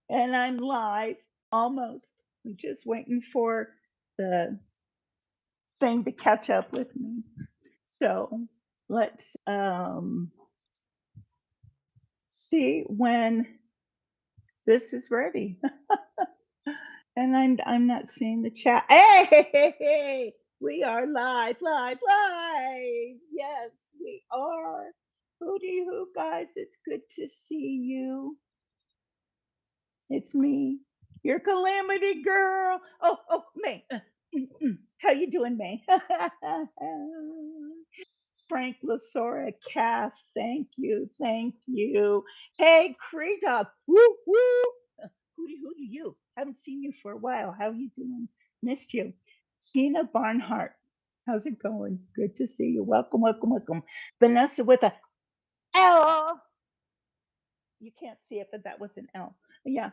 And I'm live almost. I'm just waiting for the thing to catch up with me. So let's see when this is ready. And I'm not seeing the chat. Hey, we are live, live, live. Yes, we are. Hooty hoo, guys. It's good to see you. It's me, your Calamity Girl. Oh, May. How you doing, May? Frank Lasora, Cass, thank you, thank you. Hey, Cree Dog, woo woo. Who do you? Haven't seen you for a while. How you doing? Missed you. Tina Barnhart, how's it going? Good to see you. Welcome, welcome, welcome. Vanessa with a L. You can't see it, but that was an L. Yeah.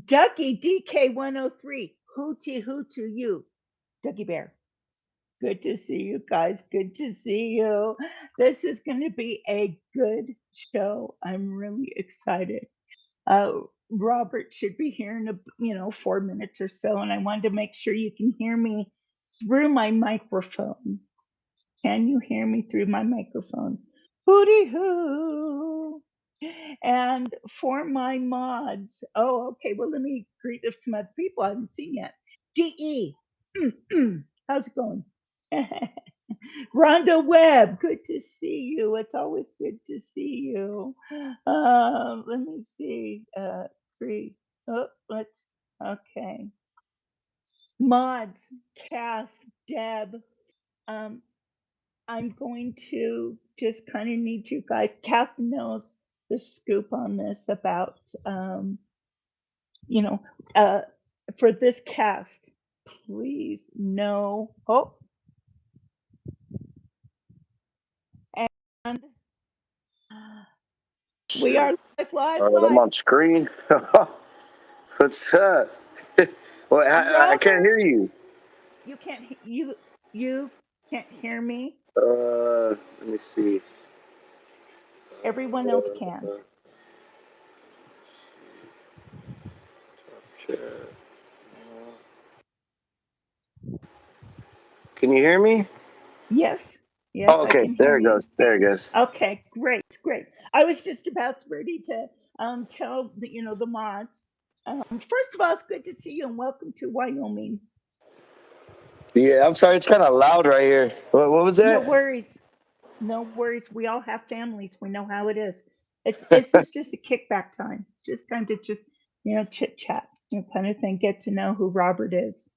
Ducky DK103. Hooty hoo to you. Ducky Bear. Good to see you guys. Good to see you. This is going to be a good show. I'm really excited. Robert should be here in 4 minutes or so, and I wanted to make sure you can hear me through my microphone. Can you hear me through my microphone? Hooty hoo! And for my mods, okay, well, let me greet some other people I haven't seen yet. DE, how's it going? Rhonda Webb, good to see you. It's always good to see you. Let me see. Three. Okay. Mods, Kath, Deb. Um, I'm going to just kind of need you guys. Kath knows the scoop on this about, you know, uh, for this cast, please no. Oh, and we are Shit. live, live, All right, I'm live. on screen. What's up? Well, I can't Robert, hear you. you can't you can't hear me. Let me see. Everyone else can. Chat. Can you hear me? Yes, yes, Oh, I okay. can hear There it you. goes. There it goes. Okay, great, great. I was just about ready to tell the mods. First of all, it's good to see you and welcome to Wyoming. Yeah, I'm sorry. It's kind of loud right here. What was No that? worries, no worries. We all have families. We know how it is. It's just a kickback time. Just time to just chit chat, kind of thing. Get to know who Robert is.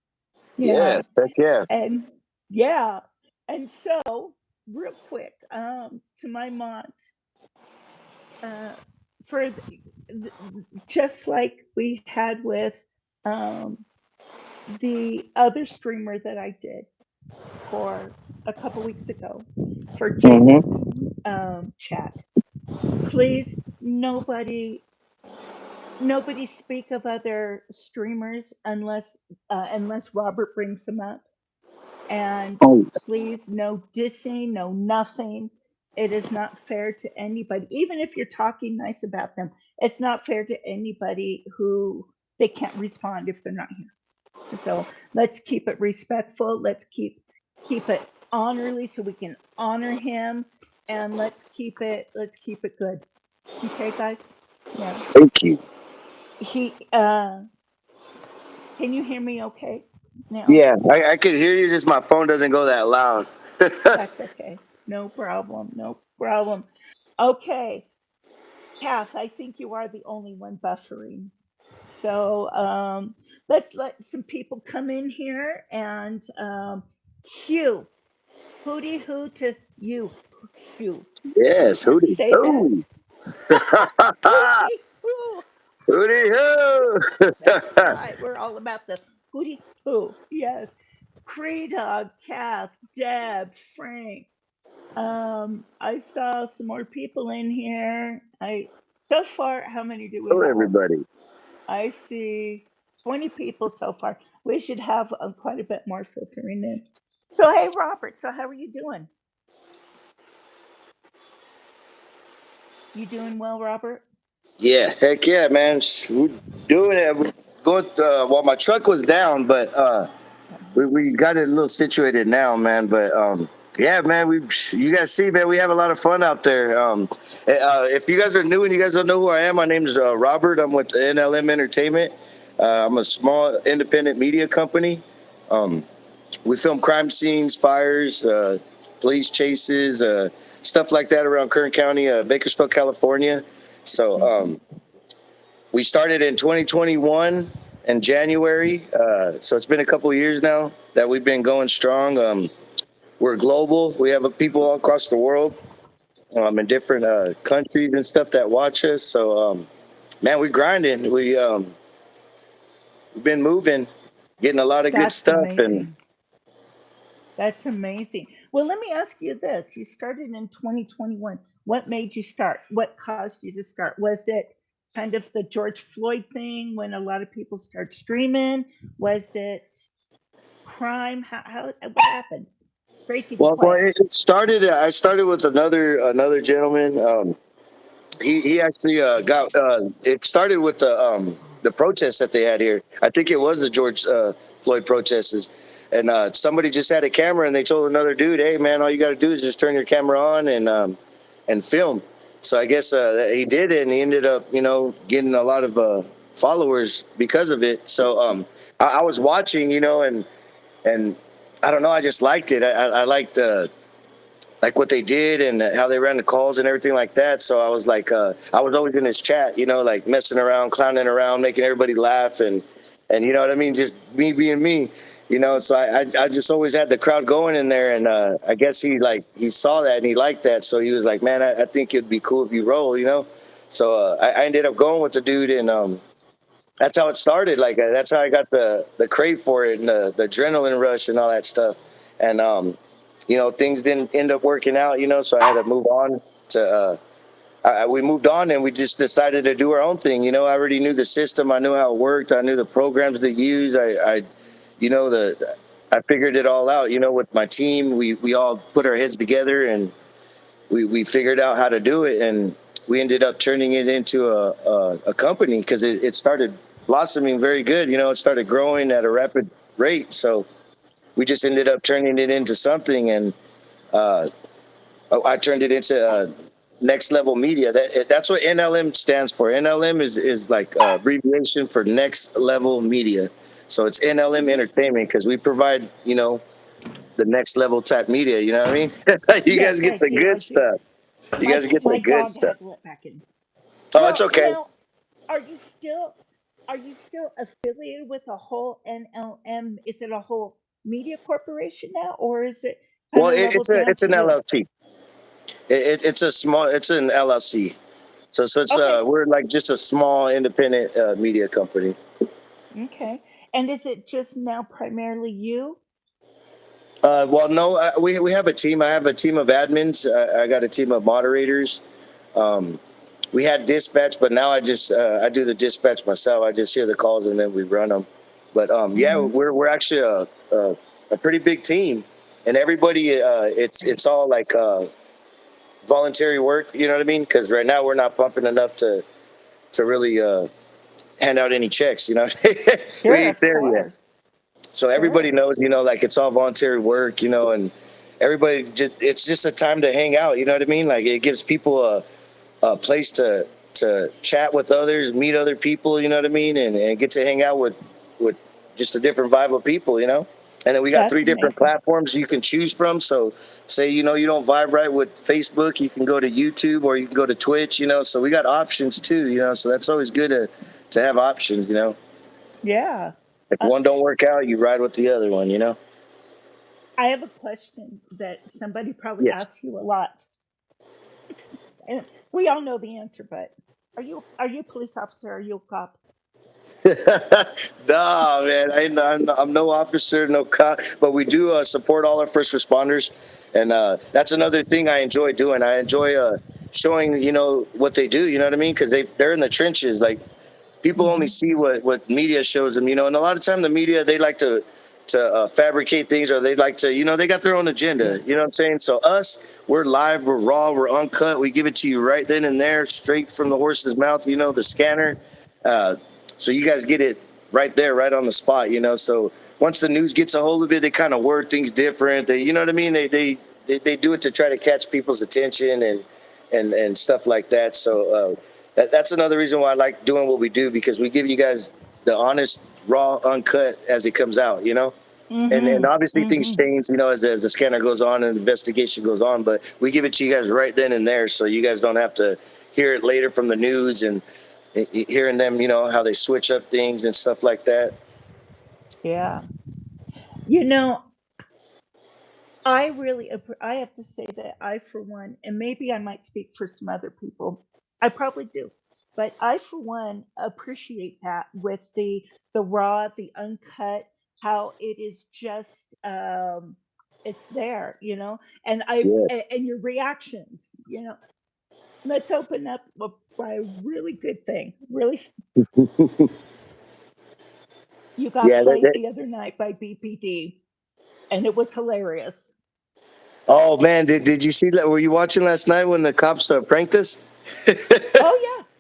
Yeah, Yes. Heck yeah. and yeah, and so real quick, to my mods, uh, for just like we had with um, the other streamer that I did for a couple weeks ago for Jacob's Mm-hmm. chat. Please, nobody speak of other streamers unless Robert brings them up. And Oh, please, no dissing, no nothing. It is not fair to anybody, even if you're talking nice about them. It's not fair to anybody who they can't respond if they're not here. So let's keep it respectful. Let's keep it honorably so we can honor him, and let's keep it good. Okay, guys. Yeah. thank you. He can you hear me okay now? Yeah, I could hear you. Just my phone doesn't go that loud. That's okay. No problem. No problem. Okay. Kath, I think you are the only one buffering. So let's let some people come in here and Hugh. Hooty hoo to you, Hugh. I Yes. can't Hootie. say that. Hoo. Hooty hoo. Hootie hoo. That's right. We're all about the hooty hoo. Yes. Cree Dog, Kath, Deb, Frank. I saw some more people in here. So far, how many do we Hello, have? everybody. I see 20 people so far. We should have quite a bit more filtering in. So, hey, Robert. So, how are you doing? You doing well, Robert? Yeah, heck yeah, man. We're doing it. We're going. Well, my truck was down, but we got it a little situated now, man. But yeah, man. We you guys see, man. We have a lot of fun out there. If you guys are new and you guys don't know who I am, my name is Robert. I'm with NLM Entertainment. I'm a small independent media company. Um, we film crime scenes, fires, police chases, stuff like that around Kern County, Bakersfield, California. So Hmm. we started in 2021 in January. So it's been a couple of years now that we've been going strong. We're global. We have people all across the world, in different countries and stuff that watch us. So, man, we grinding. We've been moving, getting a lot of good That's stuff. And amazing. That's amazing. Well, let me ask you this. You started in 2021. What made you start? What caused you to start? Was it kind of the George Floyd thing when a lot of people start streaming? Was it crime? What happened? Gracie, be well, quiet. it started. I started with another gentleman. He actually got it started with the protests that they had here. I think it was the George Floyd protests, and somebody just had a camera and they told another dude, "Hey man, all you got to do is just turn your camera on and film." So I guess he did it, and he ended up getting a lot of followers because of it. So I was watching, and I don't know, I just liked it. I liked. Like what they did and how they ran the calls and everything like that. So I was like, I was always in this chat, like messing around, clowning around, making everybody laugh, and you know what I mean, just me being me, So I just always had the crowd going in there, and I guess he saw that and he liked that, so he was like, man, I think it'd be cool if you roll. So I ended up going with the dude, and that's how it started. Like that's how I got the crave for it and the adrenaline rush and all that stuff. And things didn't end up working out. So I had to move on to. We moved on and we just decided to do our own thing. I already knew the system. I knew how it worked. I knew the programs to use. You know, the I figured it all out. With my team, we all put our heads together and we figured out how to do it, and we ended up turning it into a company because it started blossoming very good. It started growing at a rapid rate. So we just ended up turning it into something, and uh, I turned it into next level media. That's what NLM stands for. NLM is like abbreviation for next level media. So it's NLM Entertainment because we provide the next level type media. You know what I mean? You guys Yes, get I the do. I good do. stuff. You guys get the My good dog stuff. had to let back in. Oh, it's Well, okay. now, are you still are you still affiliated with a whole NLM? Is it a whole media corporation now, or is it kind Well, of leveled down it's to an you? LLC. It's an LLC. So it's Okay, we're like just a small independent media company. okay. And is it just now primarily you? Well, no, we have a team. I have a team of admins. I got a team of moderators. Um, we had dispatch, but now I do the dispatch myself. I just hear the calls and then we run them. But yeah, Hmm. we're actually a pretty big team, and everybody it's all like voluntary work. You know what I mean? Because right now we're not pumping enough to really hand out any checks. We Sure, ain't of there yet. course. So everybody Sure. knows, like it's all voluntary work, and everybody just it's just a time to hang out. You know what I mean? Like it gives people a place to chat with others, meet other people. You know what I mean? And get to hang out with just a different vibe of people. And then we got That's three different amazing. platforms you can choose from. So say you don't vibe right with Facebook, you can go to YouTube or you can go to Twitch. So we got options too. So that's always good to have options. Yeah. If Uh, one don't work out, you ride with the other one. I have a question that somebody probably Yes. asks you a lot, and we all know the answer. But are you a police officer? Are you a cop? Nah, man, I'm no officer, no cop, but we do support all our first responders, and that's another thing I enjoy doing. I enjoy showing, what they do. You know what I mean? Because they're in the trenches. Like people only Hmm. see what media shows them, and a lot of time the media they like to to fabricate things, or they like to, they got their own agenda. You Yes. know what I'm saying? So us, we're live, we're raw, we're uncut. We give it to you right then and there, straight from the horse's mouth. The scanner. Uh, so you guys get it right there, right on the spot. So once the news gets a hold of it, they kind of word things different. They, you know what I mean? They do it to try to catch people's attention and stuff like that. So that's another reason why I like doing what we do, because we give you guys the honest, raw, uncut as it comes out. And Mm-hmm. obviously things Mm-hmm. change, as the scanner goes on and the investigation goes on. But we give it to you guys right then and there, so you guys don't have to hear it later from the news and hearing them, how they switch up things and stuff like that. Yeah. You know, I have to say that I, for one, and maybe I might speak for some other people, I probably do, but I, for one, appreciate that with the raw, the uncut, how it is just, it's there, and Yeah. and your reactions, let's open up by a really good thing. Really, you got Yeah. played the other night by BPD, and it was hilarious. Oh man, did you see that? Were you watching last night when the cops pranked us?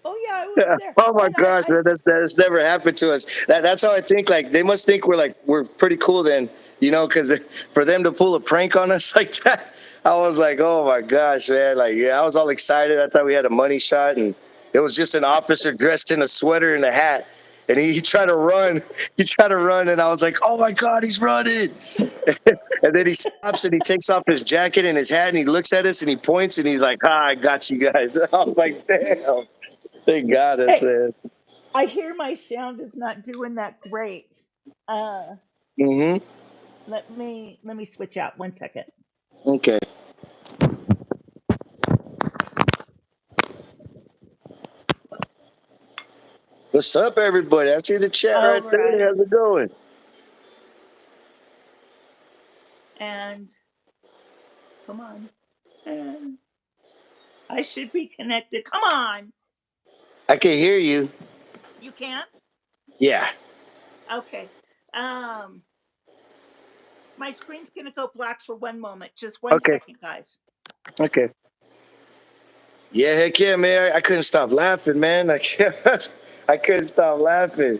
Oh yeah, I was there, Oh my and gosh, man, that's never happened to us. That's how I think. Like they must think we're pretty cool then, because for them to pull a prank on us like that, I was like, oh my gosh, man. Like, yeah, I was all excited. I thought we had a money shot, and it was just an officer dressed in a sweater and a hat, and he tried to run. He tried to run, and I was like, oh my god, he's running. And then he stops and he takes off his jacket and his hat, and he looks at us and he points and he's like, I got you guys. I was like, damn. Thank God that's hey, it. I hear my sound is not doing that great. Uh, Mm-hmm. let me switch out 1 second. Okay. What's up, everybody? I see the chat All right there. right, How's it going? and come on, and I should be connected. Come on, I can hear you. you can't. Yeah. Okay. Um, my screen's gonna go black for 1 moment. Just one Okay. second, guys. Okay. Yeah, heck yeah, man. I couldn't stop laughing, man. I couldn't stop laughing.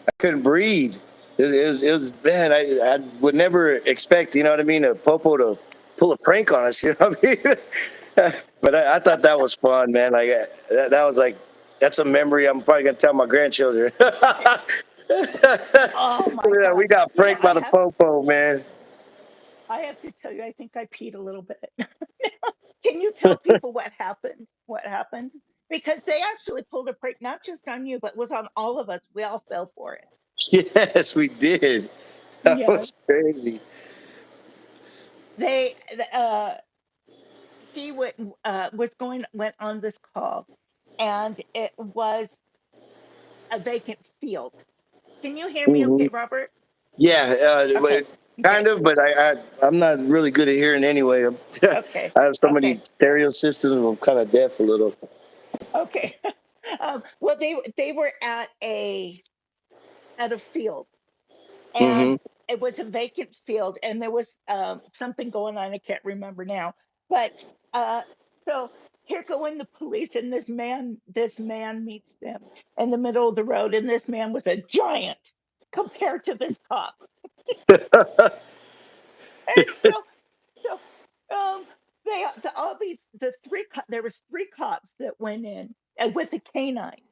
I couldn't breathe. It was man, I would never expect, you know what I mean, a popo to pull a prank on us, you know what I mean? But I thought that was fun, man. Like that was like that's a memory I'm probably gonna tell my grandchildren. Oh my Yeah, god. we got You know, pranked by the popo, man. I have to tell you, I think I peed a little bit. Can you tell people what happened? What happened? Because they actually pulled a prank, not just on you, but was on all of us. We all fell for it. Yes, we did. That Yeah. was crazy. They, he went on this call, and it was a vacant field. Can you hear me Hmm. okay, Robert? Yeah, Okay. kind Okay. of, but I'm not really good at hearing anyway. Okay. I have so many Okay. stereo systems. I'm kind of deaf a little. Okay. Well, they were at a field, Hmm. and it was a vacant field, and there was something going on. I can't remember now, but uh, so here go in the police, and this man meets them in the middle of the road, and this man was a giant compared to this cop. And so all these there was three cops that went in with the canine.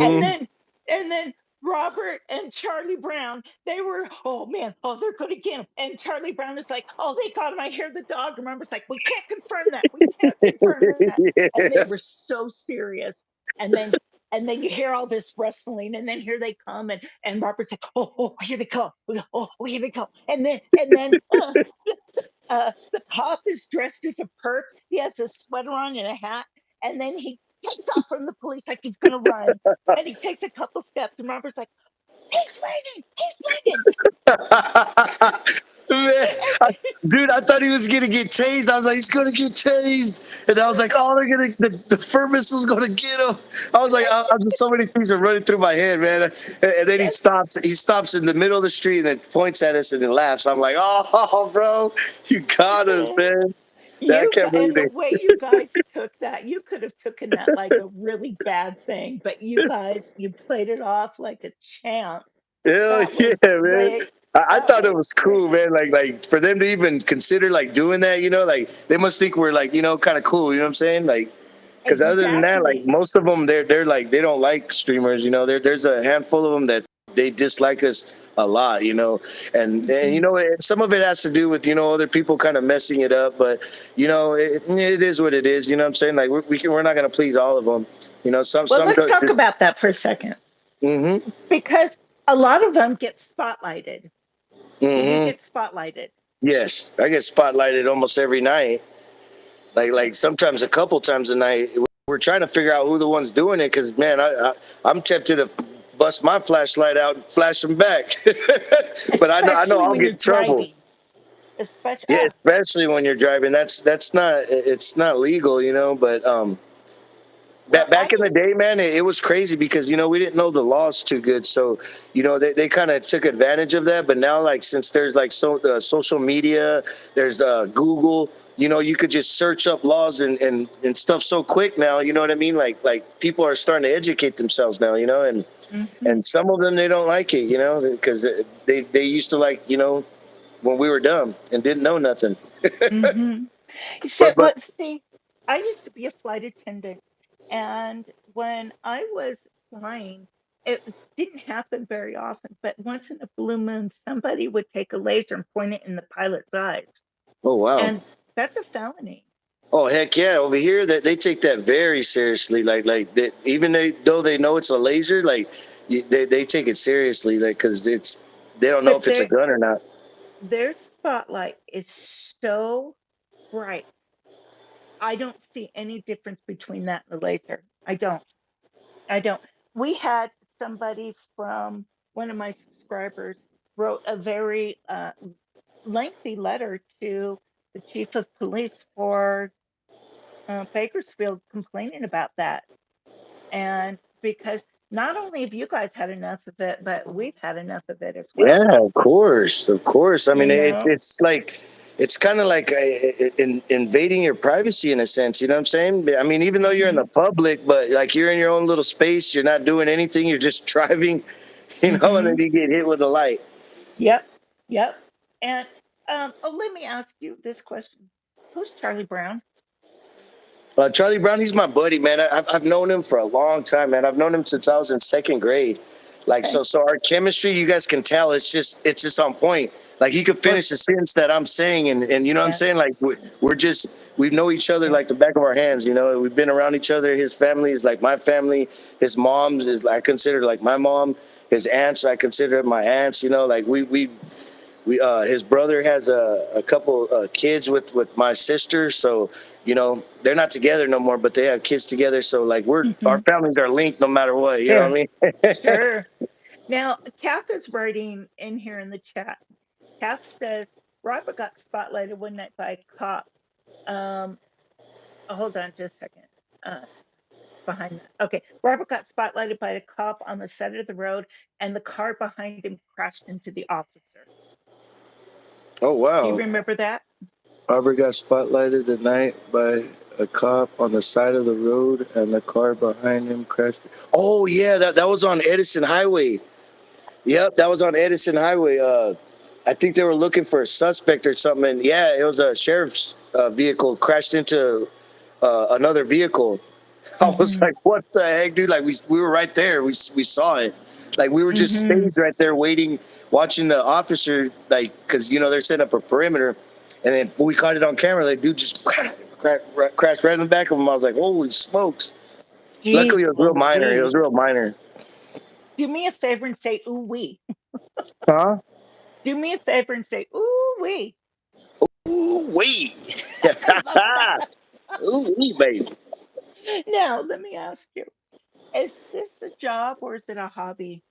And Hmm. then and then Robert and Charlie Brown, they were, oh man, oh, they're good again. And Charlie Brown is like, oh, they got him. I hear the dog. Remember's like, we can't confirm that. We can't confirm that. And they Yeah. were so serious. And then you hear all this wrestling, and then here they come, and Robert's like, oh, here they come. Oh, here they come. And then the cop is dressed as a perp. He has a sweater on and a hat, and then he takes off from the police like he's gonna run. And he takes a couple steps, and Robert's like, "He's running! He's running!" Man, dude, I thought he was gonna get tased. I was like, he's gonna get tased, and I was like, oh, they're gonna the fur missile's gonna get him. I was like, just so many things are running through my head, man. And then he Yes, stops. He stops in the middle of the street and then points at us and then laughs. I'm like, oh, bro, you got us, man. I you can't gu believe and the they. way you guys took that, you could have taken that like a really bad thing, but you played it off like a champ. Hell That yeah, was man. great. I That thought it was was great. cool, man. Like for them to even consider like doing that, like they must think we're like, kind of cool. You know what I'm saying? Like, because other than that, like Exactly. most of them, they're like they don't like streamers. There's a handful of them that they dislike us a lot. And Mhm. some of it has to do with other people kind of messing it up, but it is what it is. You know what I'm saying? Like we're not gonna please all of them. Some Well, some let's don't. talk about that for a second Mm-hmm. because a lot of them get spotlighted. You Mm-hmm. get spotlighted. Yes, I get spotlighted almost every night. Like sometimes a couple times a night. We're trying to figure out who the one's doing it because man, I'm tempted to bust my flashlight out and flash them back. But I know Especially I'll when get you're in trouble. driving. Especially, Yeah, especially when you're driving. That's not it's not legal, But well, I back in the didn't. day, man, it was crazy because we didn't know the laws too good, so they kind of took advantage of that. But now, like since there's like social media, there's Google, you could just search up laws and stuff so quick now. You know what I mean? Like people are starting to educate themselves now, Hmm. and some of them they don't like it, because they used to like when we were dumb and didn't know nothing. Hmm. So But let's see. I used to be a flight attendant, and when I was flying, it didn't happen very often, but once in a blue moon, somebody would take a laser and point it in the pilot's eyes, oh wow. and that's a felony. Oh heck yeah! Over here, that they take that very seriously. Like that, even though they know it's a laser, like they take it seriously. Like because they don't know But if it's a gun or not. their spotlight is so bright. I don't see any difference between that and the laser. I don't. I don't. We had somebody from one of my subscribers wrote a very lengthy letter to the chief of police for Bakersfield complaining about that. And because not only have you guys had enough of it, but we've had enough of it as Yeah, well. of course, of course. I You mean, know? it's kind of like invading your privacy in a sense. You know what I'm saying? I mean, even though you're in Mm-hmm. the public, but like you're in your own little space, you're not doing anything. You're just driving, and Mm-hmm. then you get hit with a light. Yep. Yep. And let me ask you this question. Who's Charlie Brown? Charlie Brown, he's my buddy, man. I've known him for a long time, man. I've known him since I was in second grade. Like Okay. so our chemistry, you guys can tell it's just on point. Like he could Well, finish the sentence that I'm saying, and you know what I'm yeah. saying. Like we know each other Yeah. like the back of our hands. We've been around each other. His family is like my family. His mom is I consider like my mom. His aunts I consider my aunts. Like we his brother has a couple kids with my sister, so they're not together no more, but they have kids together, so like our Hmm. families are linked no matter what, you know Sure. what I mean? Sure. Now, Kath is writing in here in the chat. Kath says Robert got spotlighted one night by a cop. Um, hold on just a second. Uh, behind that. Okay. Robert got spotlighted by a cop on the side of the road, and the car behind him crashed into the officer. Oh Do you wow. remember that? Robert got spotlighted tonight by a cop on the side of the road and the car behind him crashed. Oh yeah, that was on Edison Highway. Yep, that was on Edison Highway. I think they were looking for a suspect or something, and yeah, it was a sheriff's vehicle crashed into another vehicle. I was Mm-hmm. like, "What the heck, dude?" Like we were right there. We saw it. Like we were just Mm-hmm. staged right there, waiting, watching the officer. Like, because they're setting up a perimeter, and then we caught it on camera. Like, dude just crashed right in the back of him. I was like, "Holy smokes!" Jeez Luckily, it was real minor. It Louise. was real minor. Do me a favor and say ooh wee. Huh? Do me a favor and say ooh wee. Ooh wait. I love that. Ooh wee, baby. Now, let me ask you, is this a job or is it a hobby?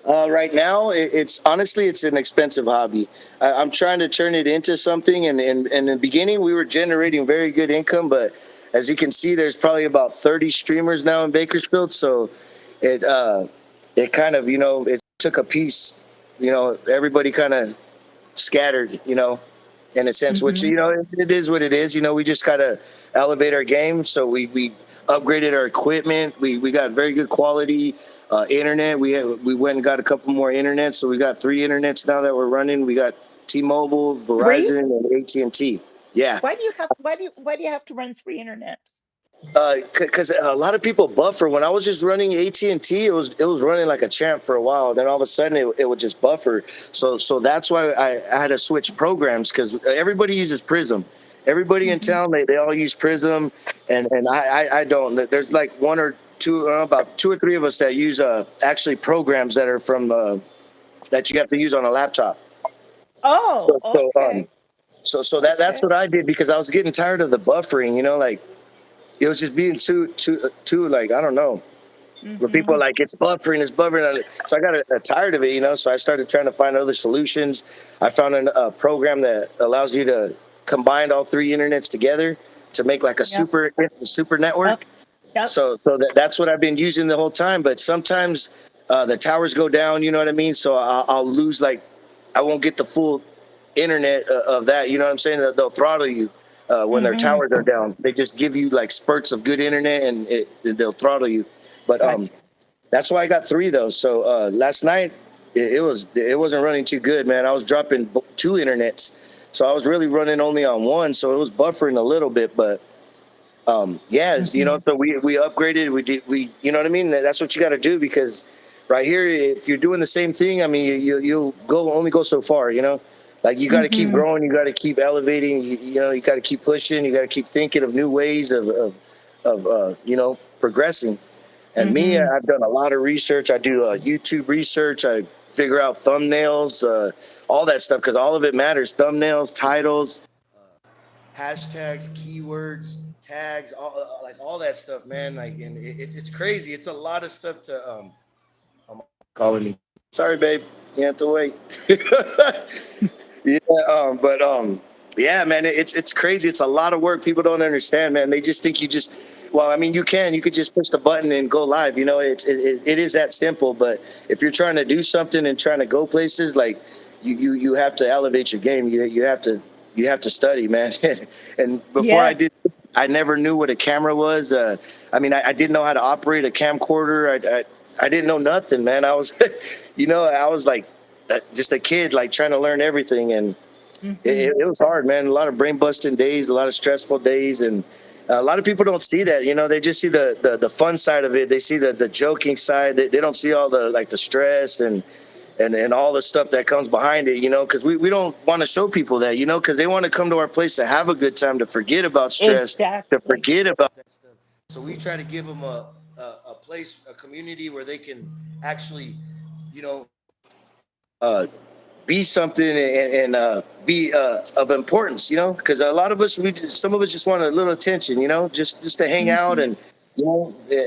Right now, it's honestly it's an expensive hobby. I'm trying to turn it into something, and in the beginning we were generating very good income, but as you can see, there's probably about 30 streamers now in Bakersfield, so it it kind of it took a piece, everybody kind of scattered, in a sense, which Mm-hmm. it is what it is. We just gotta elevate our game. So we upgraded our equipment. We got very good quality internet. We went and got a couple more internet. So we got three internets now that we're running. We got T-Mobile, Three? Verizon, and AT&T. Yeah. Why do you have to run three internet? Because a lot of people buffer. When I was just running AT&T, it was running like a champ for a while. Then all of a sudden, it would just buffer. So that's why I had to switch programs because everybody uses Prism. Everybody in Mm-hmm. town they all use Prism, and I don't. There's like one or two, about two or three of us that use actually programs that are from that you have to use on a laptop. Oh, So so um okay. so that's Okay. what I did because I was getting tired of the buffering. Like it was just being too like I don't know where people Mm-hmm. are like it's buffering. So I got tired of it. So I started trying to find other solutions. I found a program that allows you to combine all three internets together to make like a Yep. super Yep. network. Yep. So that's what I've been using the whole time. But sometimes the towers go down. You know what I mean? So I'll lose like I won't get the full internet of that. You know what I'm saying? They'll throttle you when their Mm-hmm. towers are down. They just give you like spurts of good internet, and they'll throttle you. But Gotcha. that's why I got three though. So last night it wasn't running too good, man. I was dropping two internets, so I was really running only on one. So it was buffering a little bit, but yeah, Mm-hmm. so we upgraded. We you know what I mean. That's what you got to do because right here, if you're doing the same thing, I mean, you'll only go so far. Like you got to keep Mm-hmm. growing. You got to keep elevating. You got to keep pushing. You got to keep thinking of new ways of progressing. And me, Mm-hmm. I've done a lot of research. I do YouTube research. I figure out thumbnails, all that stuff because all of it matters. Thumbnails, titles, hashtags, keywords, tags, like all that stuff, man. Like, and it's crazy. It's a lot of stuff to oh, my calling me. Sorry, babe. You have to wait. Yeah, but yeah, man, it's crazy. It's a lot of work. People don't understand, man. They just think you just. Well, I mean, you could just push the button and go live. It is that simple. But if you're trying to do something and trying to go places, like you have to elevate your game. You have to study, man. And before I Yes. did, I never knew what a camera was. I mean, I didn't know how to operate a camcorder. I didn't know nothing, man. I was, I was like just a kid, like trying to learn everything, and Mm-hmm. it was hard, man. A lot of brain busting days, a lot of stressful days, and a lot of people don't see that. They just see the fun side of it. They see the joking side. They don't see all the like the stress and all the stuff that comes behind it. Because we don't want to show people that. Because they want to come to our place to have a good time, to forget about stress, to Exactly. forget about that stuff. So we try to give them a place, a community where they can actually, you know, uh, be something and be of importance, because a lot of us, some of us just want a little attention, just to hang out Mm-hmm.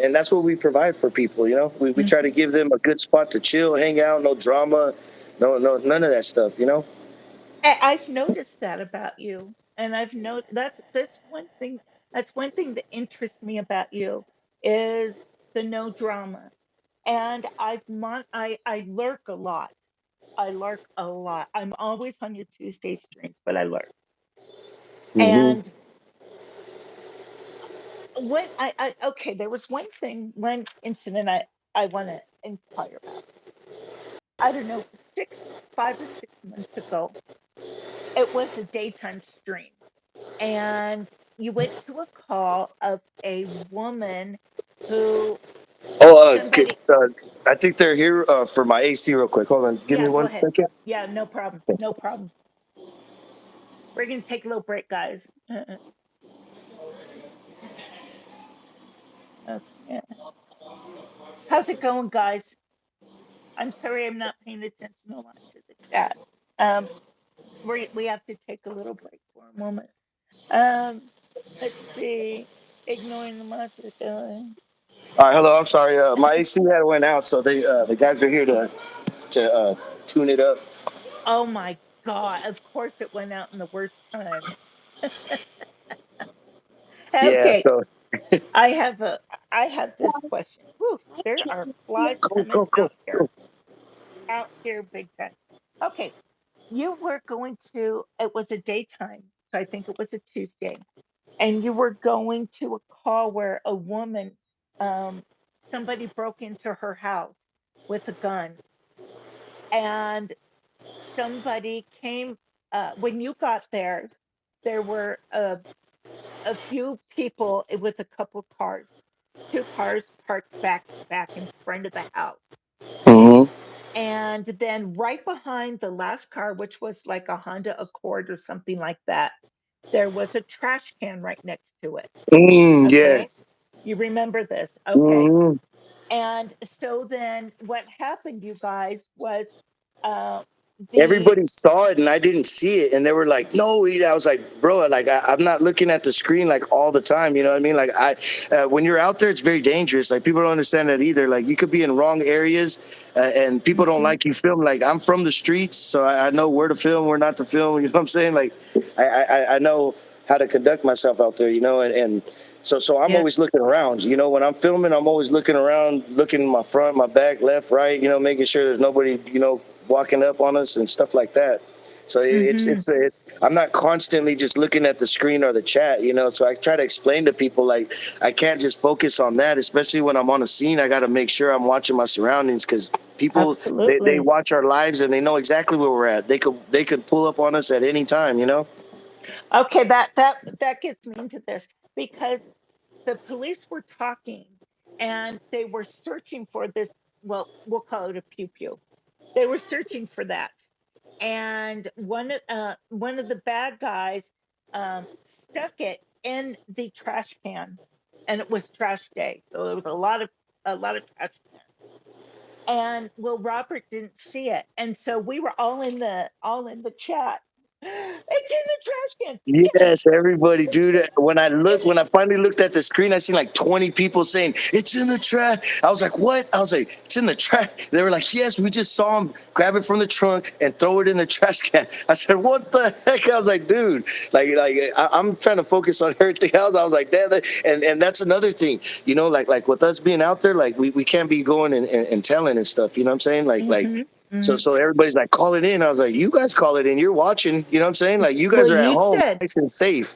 and that's what we provide for people, we try to give them a good spot to chill, hang out, no drama, no, none of that stuff. I've noticed that about you, and I've noticed that's one thing. That's one thing that interests me about you is the no drama. And I lurk a lot. I lurk a lot. I'm always on your Tuesday streams, but I lurk. Hmm. And when I okay, there was one incident I want to inquire about. I don't know, 5 or 6 months ago, it was a daytime stream, and you went to a call of a woman who Oh, somebody. I think they're here for my AC real quick. Hold on, give me Yeah, go one ahead. second. Yeah, no problem. No problem. We're gonna take a little break, guys. Okay. How's it going, guys? I'm sorry I'm not paying attention a lot to the chat. Um, we have to take a little break for a moment. Um, let's see. Ignoring the monster. All right, hello. I'm sorry. My AC had went out, so the guys are here to to tune it up. Oh my God. Of course it went out in the worst time. Yeah. Okay. So I have a I have this question. Whew, there are flies go coming go go go. out here big time. Okay. You were going to, it was a daytime, so I think it was a Tuesday, and you were going to a call where a woman, um, somebody broke into her house with a gun, and somebody came. When you got there were a few people with a couple cars, two cars parked back to back in front of the house. Mm-hmm. And then right behind the last car, which was like a Honda Accord or something like that, there was a trash can right next to it. Yeah. Okay. You remember this. Okay. Mm-hmm. And so then what happened, you guys, was uh, the, Everybody saw it and I didn't see it, and they were like, "No!" I was like, "Bro, like I'm not looking at the screen like all the time." You know what I mean? Like when you're out there, it's very dangerous. Like people don't understand that either. Like you could be in wrong areas, and people don't Mhm, like you film. Like I'm from the streets, so I know where to film, where not to film. You know what I'm saying? Like I know how to conduct myself out there. You know, and so I'm yes, always looking around. You know, when I'm filming, I'm always looking around, looking my front, my back, left, right. You know, making sure there's nobody, walking up on us and stuff like that. So mhm, I'm not constantly just looking at the screen or the chat. So I try to explain to people like I can't just focus on that, especially when I'm on a scene. I got to make sure I'm watching my surroundings because people they absolutely. watch our lives and they know exactly where we're at. They could pull up on us at any time. Okay, that gets me into this because the police were talking and they were searching for this. Well, we'll call it a pew pew. They were searching for that, and one of the bad guys stuck it in the trash can, and it was trash day, so there was a lot of trash cans. And Will Robert didn't see it, and so we were all in the chat. It's in the trash can. Get it. Yes, everybody, dude. When I finally looked at the screen, I seen like 20 people saying it's in the trash. I was like, "What?" I was like, "It's in the trash." They were like, "Yes, we just saw him grab it from the trunk and throw it in the trash can." I said, "What the heck?" I was like, "Dude, I'm trying to focus on everything else." I was like, "Damn," and that's another thing, like with us being out there, like we can't be going and telling and stuff. You know what I'm saying? Like Hmm. Hmm. so everybody's like, call it in. I was like, you guys call it in. You're watching. You know what I'm saying? Like you Well, guys are at you home, said. nice and safe.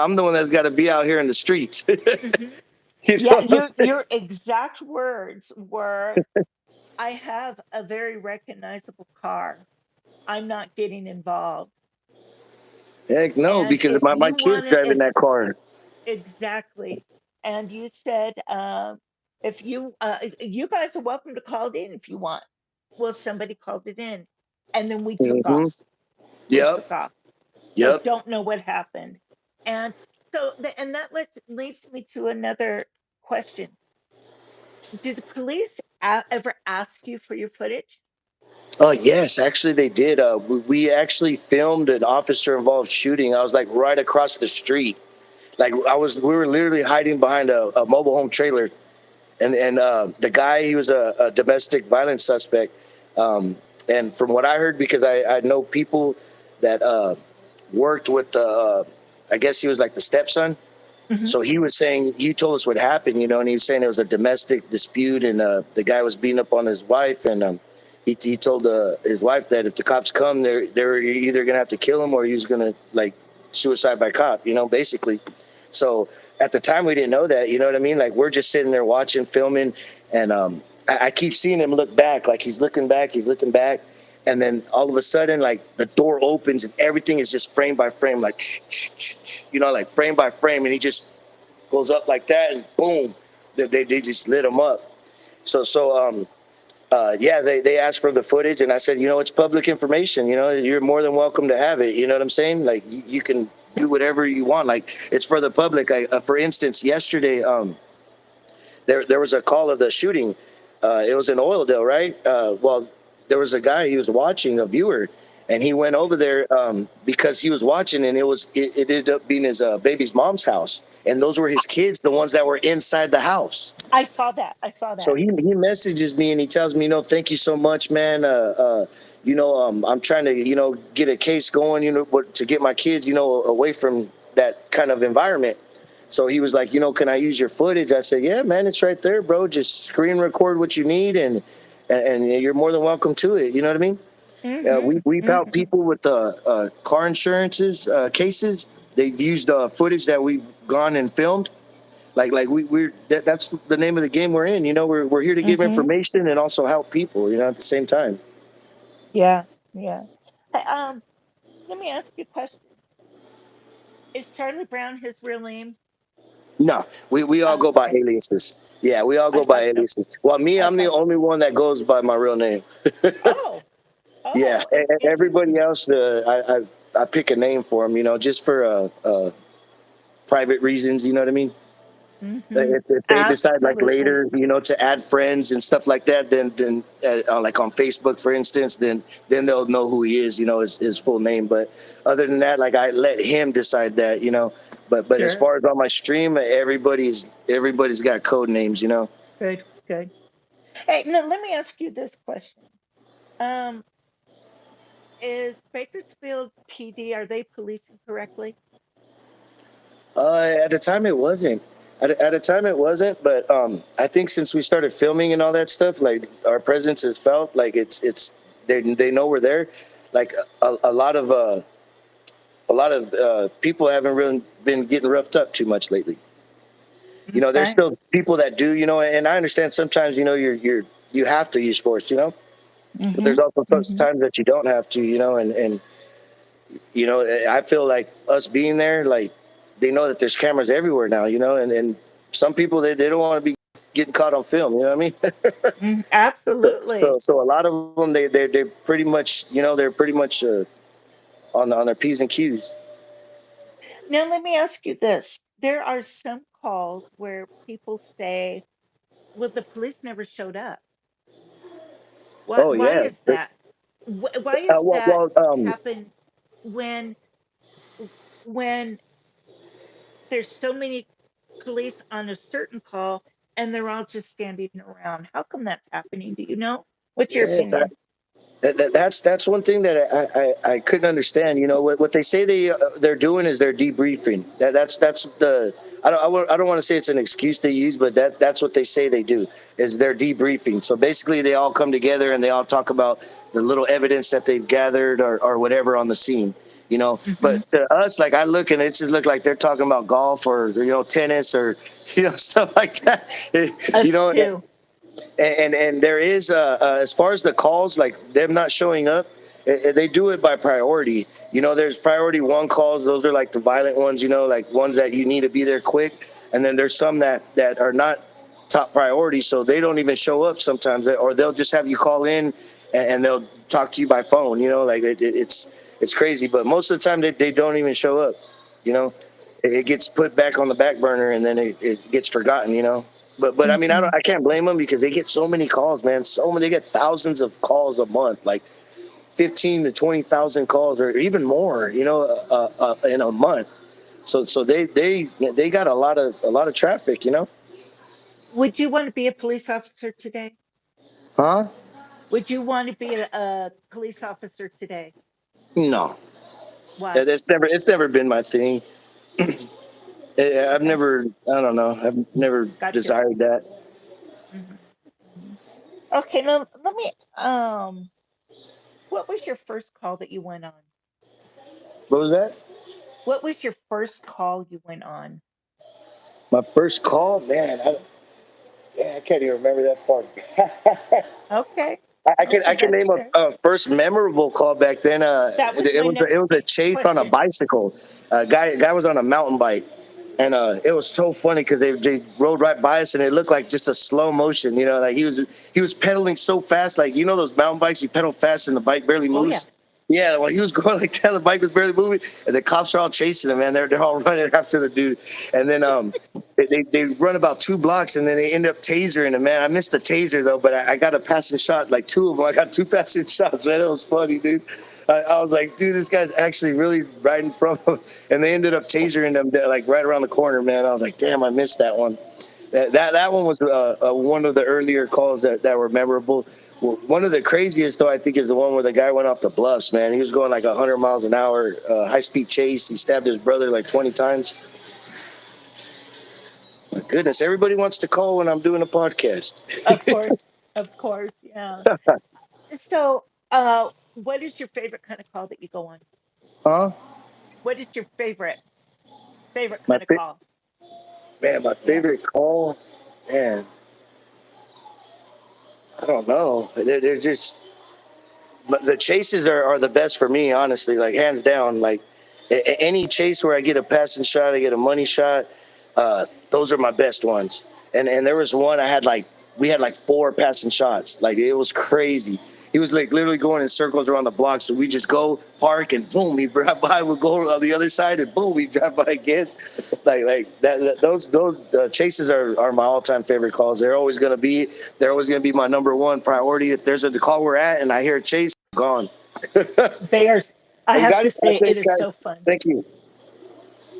I'm the one that's got to be out here in the streets. Mhm. you Yeah, know what I'm saying? your exact words were, "I have a very recognizable car. I'm not getting involved." Heck no, And because if my you kid's want to, driving that car. exactly. And you said, if you guys are welcome to call it in if you want. Well, somebody called it in, and then we took Hmm. off. We Yep. took off. So Yep. don't know what happened. And and that leads me to another question. Do the police ever ask you for your footage? Oh yes, actually they did. We actually filmed an officer involved shooting. I was like right across the street. Like we were literally hiding behind a mobile home trailer, and the guy, he was a domestic violence suspect. And from what I heard, because I know people that worked with I guess he was like the stepson. Hmm. So he told us what happened, and he was saying it was a domestic dispute, and the guy was beating up on his wife, and he told his wife that if the cops come, they're either gonna have to kill him or he's gonna like suicide by cop, basically. So at the time we didn't know that, you know what I mean? Like we're just sitting there watching, filming, and I keep seeing him look back, like he's looking back, and then all of a sudden, like the door opens and everything is just frame by frame, like like frame by frame, and he just goes up like that, and boom, they just lit him up. So yeah, they asked for the footage, and I said, it's public information. You're more than welcome to have it. You know what I'm saying? Like you can do whatever you want. Like it's for the public. For instance, yesterday, there was a call of the shooting. It was in Oildale, right? Well, there was a guy, he was watching, a viewer, and he went over there because he was watching, and it ended up being his baby's mom's house. and those were his kids, the ones that were inside the house. I saw that. I saw So that. he messages me and he tells me, thank you so much, man. I'm trying to, get a case going, to get my kids, away from that kind of environment. So he was like, can I use your footage? I said, yeah, man, it's right there, bro. Just screen record what you need, and you're more than welcome to it. You know what I mean? Mhm. We've helped Mhm. people with car insurances cases. They've used footage that we've gone and filmed. That's the name of the game we're in. We're here to give Mhm. information and also help people. At the same time. Yeah. Yeah. Hey, let me ask you a question. Is Charlie Brown his real name? No, we all go by Okay. aliases. Yeah, we all I go by thought so. aliases. Well, me, I I'm the thought so. only one that goes by my real name. Oh. Yeah, Oh, and everybody interesting. else, I pick a name for them. Just for private reasons. You know what I mean? Mhm. If they decide like Absolutely. later, to add friends and stuff like that, then like on Facebook, for instance, then they'll know who he is, his full name. But other than that, like I let him decide that. But as Sure. far as on my stream, everybody's got code names. Good. Good. Hey, now let me ask you this question. Um, is Bakersfield PD, are they policing correctly? At the time it wasn't. At the time it wasn't, but I think since we started filming and all that stuff, like our presence is felt. Like it's they know we're there. Like a lot of people haven't really been getting roughed up too much lately. There's Okay. still people that do, and I understand sometimes, you have to use force. But there's Mhm. also Mhm. times that you don't have to. And I feel like us being there, like they know that there's cameras everywhere now. And some people they don't want to be getting caught on film. You know what I mean? so Absolutely. so a lot of them they're pretty much they're pretty much on their p's and q's. Now let me ask you this. There are some calls where people say, "Well, the police never showed up." Why Oh why yeah. is that? Why is Well, that well, happen when when there's so many police on a certain call and they're all just standing around? How come that's happening? Do you know? What's your yes, opinion? that's one thing that I couldn't understand. What they say they're doing is they're debriefing. That's the I don't want to say it's an excuse they use, but that's what they say they do is they're debriefing. So basically, they all come together and they all talk about the little evidence that they've gathered or whatever on the scene. Hmm. But to us, like I look and it just look like they're talking about golf or tennis or stuff like that. Us you know, too. and there is as far as the calls, like them not showing up, they do it by priority. There's priority one calls. Those are like the violent ones. Like ones that you need to be there quick. And then there's some that are not top priority, so they don't even show up sometimes, or they'll just have you call in and they'll talk to you by phone. Like it's crazy, but most of the time they don't even show up. you know it gets put back on the back burner and then it gets forgotten. But I mean, Hmm. I can't blame them because they get so many calls, man. So many, they get thousands of calls a month, like 15 to 20,000 calls, or even more. In a month. So they got a lot of traffic. Would you want to be a police officer today? Huh? Would you want to be a police officer today? No, Why? it's never been my thing. I've Okay, never, I don't know, I've never gotcha. desired that. Hmm. Hmm. Okay, now let me. What was your first call that you went on? What was that? What was your first call you went on? My first call, man. I can't even remember that part. Okay, I can okay, I can that's name fair. a first memorable call back then. That was It my was a, next it was a chase on a question. bicycle. Guy was on a mountain bike, and it was so funny because they rode right by us, and it looked like just a slow motion. Like he was pedaling so fast, like those mountain bikes, you pedal fast and the bike barely Oh yeah. moves. Yeah, well, he was going like that. The bike was barely moving, and the cops are all chasing him. Man, they're all running after the dude, and then they run about 2 blocks, and then they end up tasering him. Man, I missed the taser though, but I got a passing shot, like two of them. I got two passing shots. Man, it was funny, dude. I was like, dude, this guy's actually really riding from him. And they ended up tasering them like right around the corner, man. I was like, damn, I missed that one. That one was one of the earlier calls that were memorable. Well, one of the craziest, though, I think, is the one where the guy went off the bluffs, man. He was going like 100 miles an hour, high speed chase. He stabbed his brother like 20 times. My goodness, everybody wants to call when I'm doing a podcast. Of course, yeah. So, what is your favorite kind of call that you go on? Huh? What is your favorite My kind of call? man, my Yeah. favorite call, man. I don't know. They're just but the chases are the best for me, honestly. Like hands down. Like any chase where I get a passing shot, I get a money shot. Those are my best ones. And there was one I had like we had like four passing shots. Like it was crazy. He was like literally going in circles around the block. So we just go park and boom, he drive by. We go on the other side and boom, we drive by again. Like that. Those chases are my all time favorite calls. They're always gonna be my number one priority. If there's a call we're at and I hear a chase, I'm gone. Bears. I Hey have guys, to say, it thanks is guys. so fun. Thank you.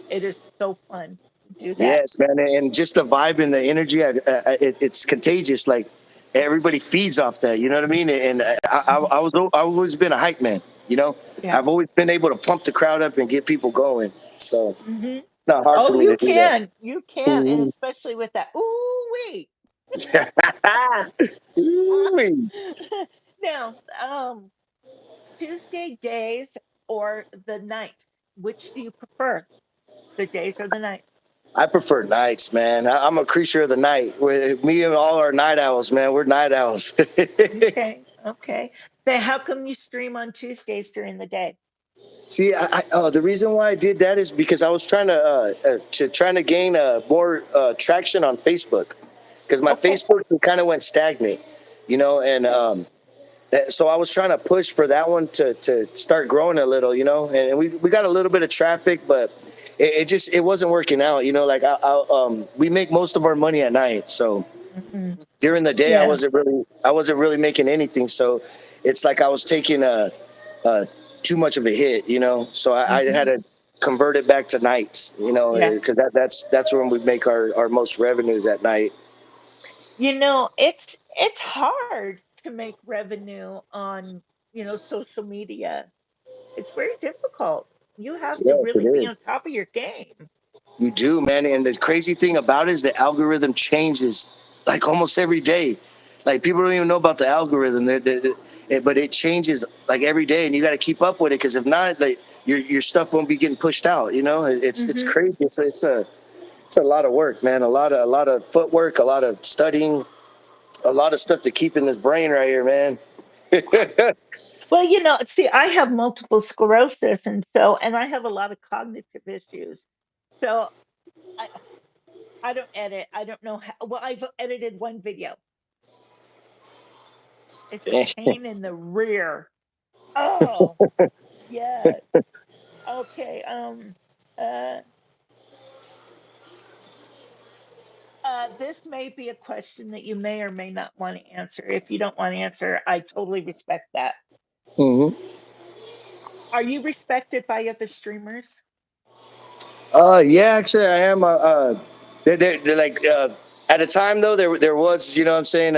It is so fun to do that. Yes, man, and just the vibe and the energy, it's contagious. Like everybody feeds off that. You know what I mean? And Mhm. I've always been a hype man. You know, Yeah. I've always been able to pump the crowd up and get people going. So Hmm. it's not hard for Oh, me to do that. you can, and especially with that. Ooh, wait. Ooh-wee. Now, Tuesday days or the nights? Which do you prefer? The days or the nights? I prefer nights, man. I'm a creature of the night. Me and all our night owls, man. We're night owls. Okay, okay. Then how come you stream on Tuesdays during the day? See, the reason why I did that is because I was trying to gain more traction on Facebook, because my Okay. Facebook kind of went stagnant, and Okay. so I was trying to push for that one to start growing a little, and we got a little bit of traffic, but it wasn't working out, like we make most of our money at night, so Hmm. during the day Yeah. I wasn't really making anything, so it's like I was taking a too much of a hit, so I had Hmm. to convert it back to nights, Yeah. because that's when we make our most revenues at night. It's hard to make revenue on, social media. It's very difficult. You have to Yes, it really be is. on top of your game. You do, man. And the crazy thing about it is the algorithm changes like almost every day. Like people don't even know about the algorithm, but it changes like every day, and you got to keep up with it, because if not, like your stuff won't be getting pushed out. It's Hmm. crazy. It's a lot of work, man. A lot of footwork, a lot of studying, a lot of stuff to keep in this brain right here, man. Well, see, I have multiple sclerosis, and I have a lot of cognitive issues. So I I don't edit. I don't know how. Well, I've edited one video. It's a pain in the rear. Oh, yes. Okay. Uh, this may be a question that you may or may not want to answer. If you don't want to answer, I totally respect that. Hmm. Are you respected by other streamers? Yeah, actually, I am. They're like at a time though. There was, what I'm saying,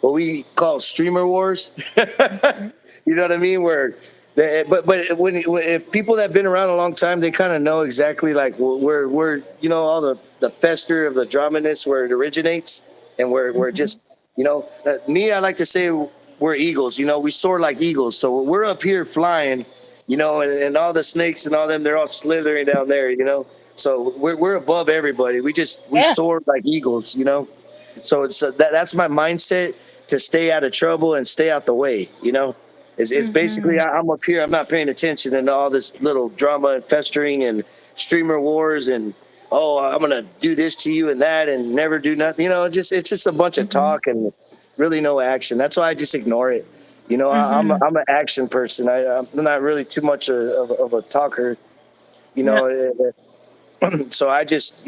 what we call streamer wars. Hmm. You know what I mean? But if people that have been around a long time, they kind of know exactly like where all the fester of the draminess where it originates, and where Hmm. just me. I like to say we're eagles. We soar like eagles. So we're up here flying, and all the snakes and all them, they're all slithering down there. So we're above everybody. We Yeah. soar like eagles. So that's my mindset, to stay out of trouble and stay out the way. It's basically Hmm. I'm up here. I'm not paying attention to all this little drama and festering and streamer wars and, oh, I'm gonna do this to you and that and never do nothing. It's just a bunch of Hmm. talk and really no action. That's why I just ignore it. Hmm. I'm an action person. I'm not really too much of a talker. You Yeah. know, so I just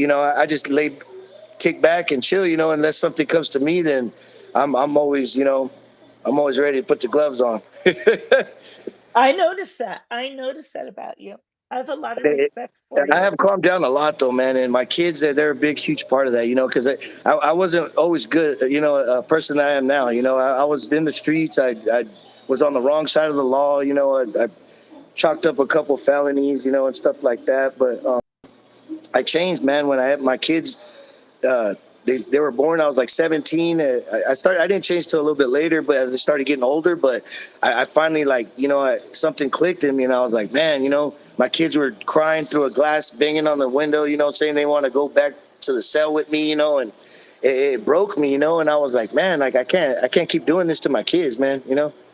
kick back and chill. Unless something comes to me, then I'm always ready to put the gloves on. I noticed that. I noticed that about you. I have a lot of It- respect for I you. have calmed down a lot though, man, and my kids they're a big, huge part of that, because I wasn't always good, a person I am now. I was in the streets. I was on the wrong side of the law. I chalked up a couple felonies, and stuff like that. But I changed, man, when I had my kids. uh, they were born. I was like 17. I didn't change till a little bit later, but as I started getting older, but I finally like, something clicked in me, and I was like, man, my kids were crying through a glass, banging on the window, saying they want to go back to the cell with me, and it broke me, and I was like, man, like I can't keep doing this to my kids, man.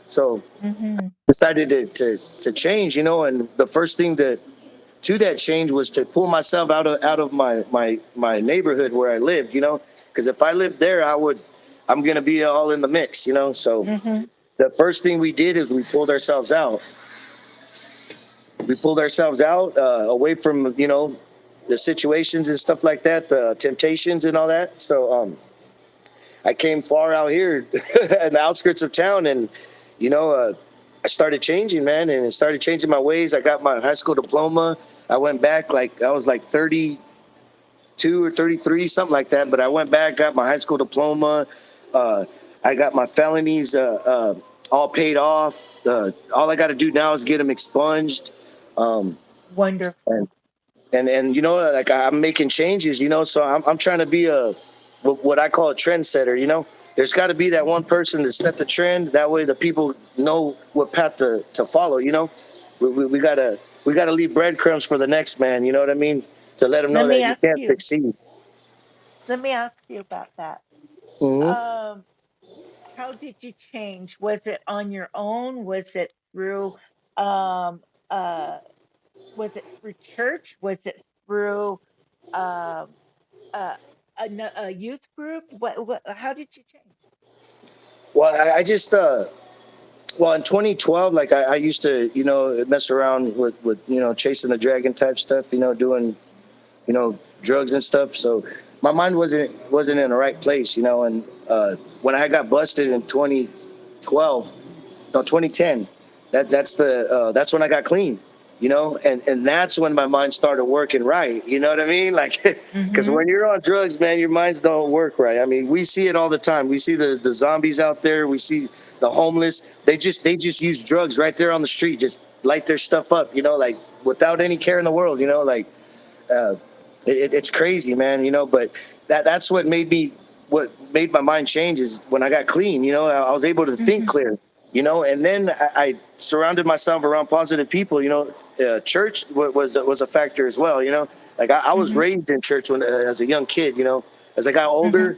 So Mhm. decided to change, and the first thing to that change was to pull myself out of my neighborhood where I lived, because if I lived there, I'm gonna be all in the mix, So Mhm. the first thing we did is we pulled ourselves out. We pulled ourselves out away from the situations and stuff like that, the temptations and all that. So I came far out here in the outskirts of town, and you know, uh, I started changing, man, and it started changing my ways. I got my high school diploma. I went back like I was like 32 or 33, something like that. But I went back, got my high school diploma. Uh, I got my felonies all paid off. All I got to do now is get them expunged. Um, Wonderful. and like I'm making changes, so I'm trying to be what I call a trendsetter. There's got to be that one person to set the trend. That way the people know what path to follow. We gotta leave breadcrumbs for the next man, you know what I mean, to let them Let know me that you ask can't you. succeed. Let me ask you about that. Hmm. Um, how did you change? Was it on your own? Um uh was it through church? Was it through um uh a youth group? What how did you change? Well, I just well, in 2012, like I used to mess around with chasing the dragon type stuff, doing drugs and stuff. So my mind wasn't in the right place, And when I got busted in 2012, no, 2010, that's when I got clean, and that's when my mind started working right. You know what I mean? Like, because Mhm. when you're on drugs, man, your minds don't work right. I mean, we see it all the time. We see the zombies out there. We see the homeless. They just use drugs right there on the street, just light their stuff up, like without any care in the world, like uh, it's crazy, man. But that's what made my mind change is when I got clean. I was able to think Mhm. clear. And then I surrounded myself around positive people. Church was a factor as well. Like I was Mhm. raised in church as a young kid. As I got Mhm. older,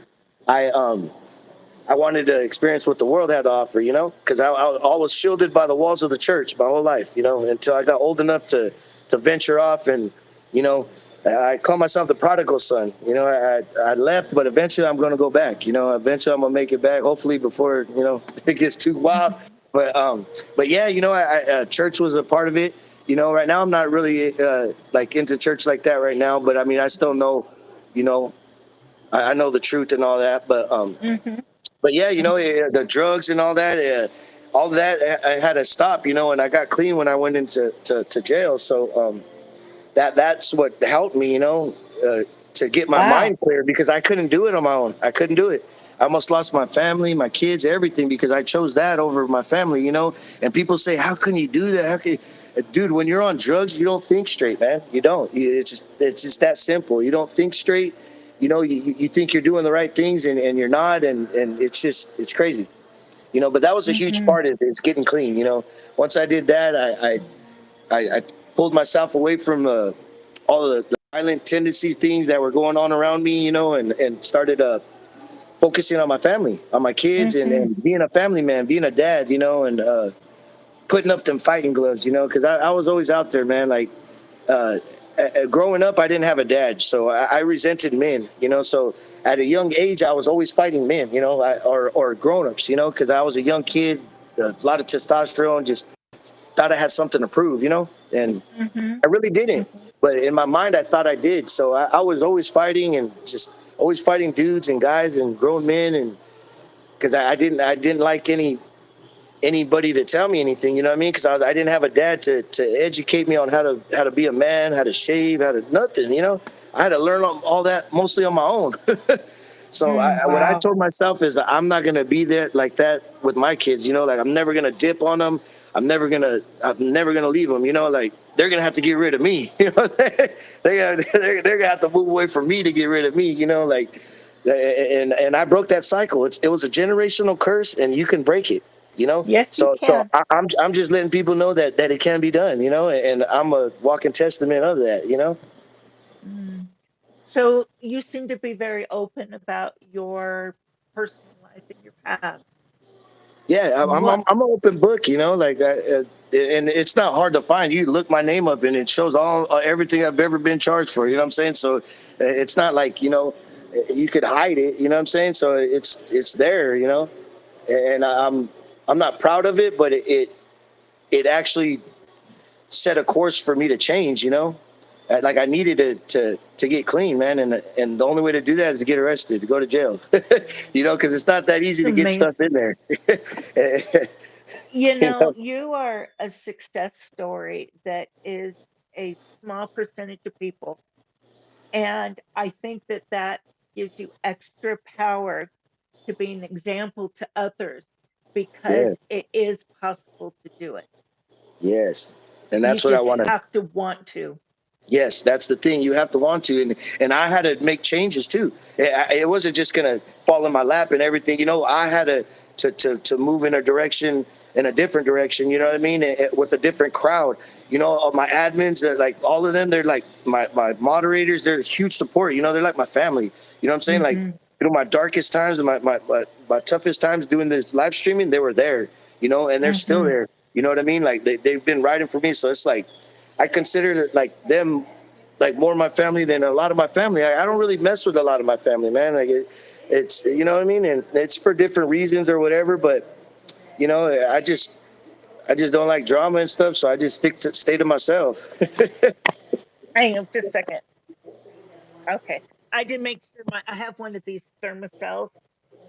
I wanted to experience what the world had to offer, because I was shielded by the walls of the church my whole life, until I got old enough to venture off. And, you know, I call myself the prodigal son. I left, but eventually I'm going to go back. Eventually I'm going to make it back, hopefully before, it gets too wild. Mhm. But yeah, church was a part of it. Right now I'm not really like into church like that right now, but I mean, I still know, you know, I know the truth and all that. Mhm. But yeah, Mhm. the drugs and all that I had to stop, and I got clean when I went into to jail. So that's what helped me, to get my Wow. mind clear because I couldn't do it on my own. I couldn't do it. I almost lost my family, my kids, everything because I chose that over my family, And people say, "How can you do that? How can Dude, when you're on drugs, you don't think straight, man. You don't. It's just that simple. You don't think straight. You think you're doing the right things and you're not, and it's crazy. But that was a huge Mhm. part of it. It's getting clean. Once I did that, I pulled myself away from all the violent tendencies, things that were going on around me, and started focusing on my family, on my kids, Mhm. and being a family man, being a dad, and putting up them fighting gloves, because I was always out there, man. Like uh, growing up, I didn't have a dad, so I resented men, So at a young age, I was always fighting men, or grown-ups, because I was a young kid, a lot of testosterone, just thought I had something to prove, and Mhm. I really didn't. Mhm. But in my mind, I thought I did. So I was always fighting and just always fighting dudes and guys and grown men, and because I didn't like anybody to tell me anything. You know what I mean? Because I didn't have a dad to educate me on how to be a man, how to shave, how to nothing. You know, I had to learn all that mostly on my own. So what I Wow. told myself is that I'm not gonna be there like that with my kids. You know, like I'm never gonna dip on them. I'm never gonna leave them. You know, like they're gonna have to get rid of me. You know, they're gonna have to move away from me to get rid of me. You know, like and I broke that cycle. It was a generational curse, and you can break it. You know, Yes, you so can. I'm just letting people know that it can be done. You know, and I'm a walking testament of that. You know. Mm. So you seem to be very open about your personal life and your past. Yeah, What? I'm an open book, you know, like and it's not hard to find. You look my name up and it shows all everything I've ever been charged for. You know what I'm saying? So it's not like you could hide it. You know what I'm saying? So it's there, you know, and I'm not proud of it, but it actually set a course for me to change. You know, like I needed to get clean, man, and the only way to do that is to get arrested, to go to jail. You know, because it's not that It's easy to get stuff in amazing. there. You You know, know? you are a success story that is a small percentage of people. And I think that that gives you extra power to be an example to others because Yeah. it is possible to do it. Yes. And You that's what I just want to. have to want to. Yes, that's the thing. You have to want to, and I had to make changes too. It wasn't just gonna fall in my lap and everything. You know, I had to move in a direction, in a different direction. You know what I mean? With a different crowd. You know, all my admins, like all of them, they're like my moderators. They're huge support. You know, they're like my family. You know what I'm saying? Like, Mhm. my darkest times and my toughest times doing this live streaming, they were there. You know, and they're still Mhm. there. You know what I mean? Like they've been riding for me. So it's like I consider like them like more my family than a lot of my family. I don't really mess with a lot of my family, man. Like it's you know what I mean, and it's for different reasons or whatever. But you know, I just don't like drama and stuff, so I just stay to myself. Hang on just a second. Okay. I did make sure I have one of these thermocells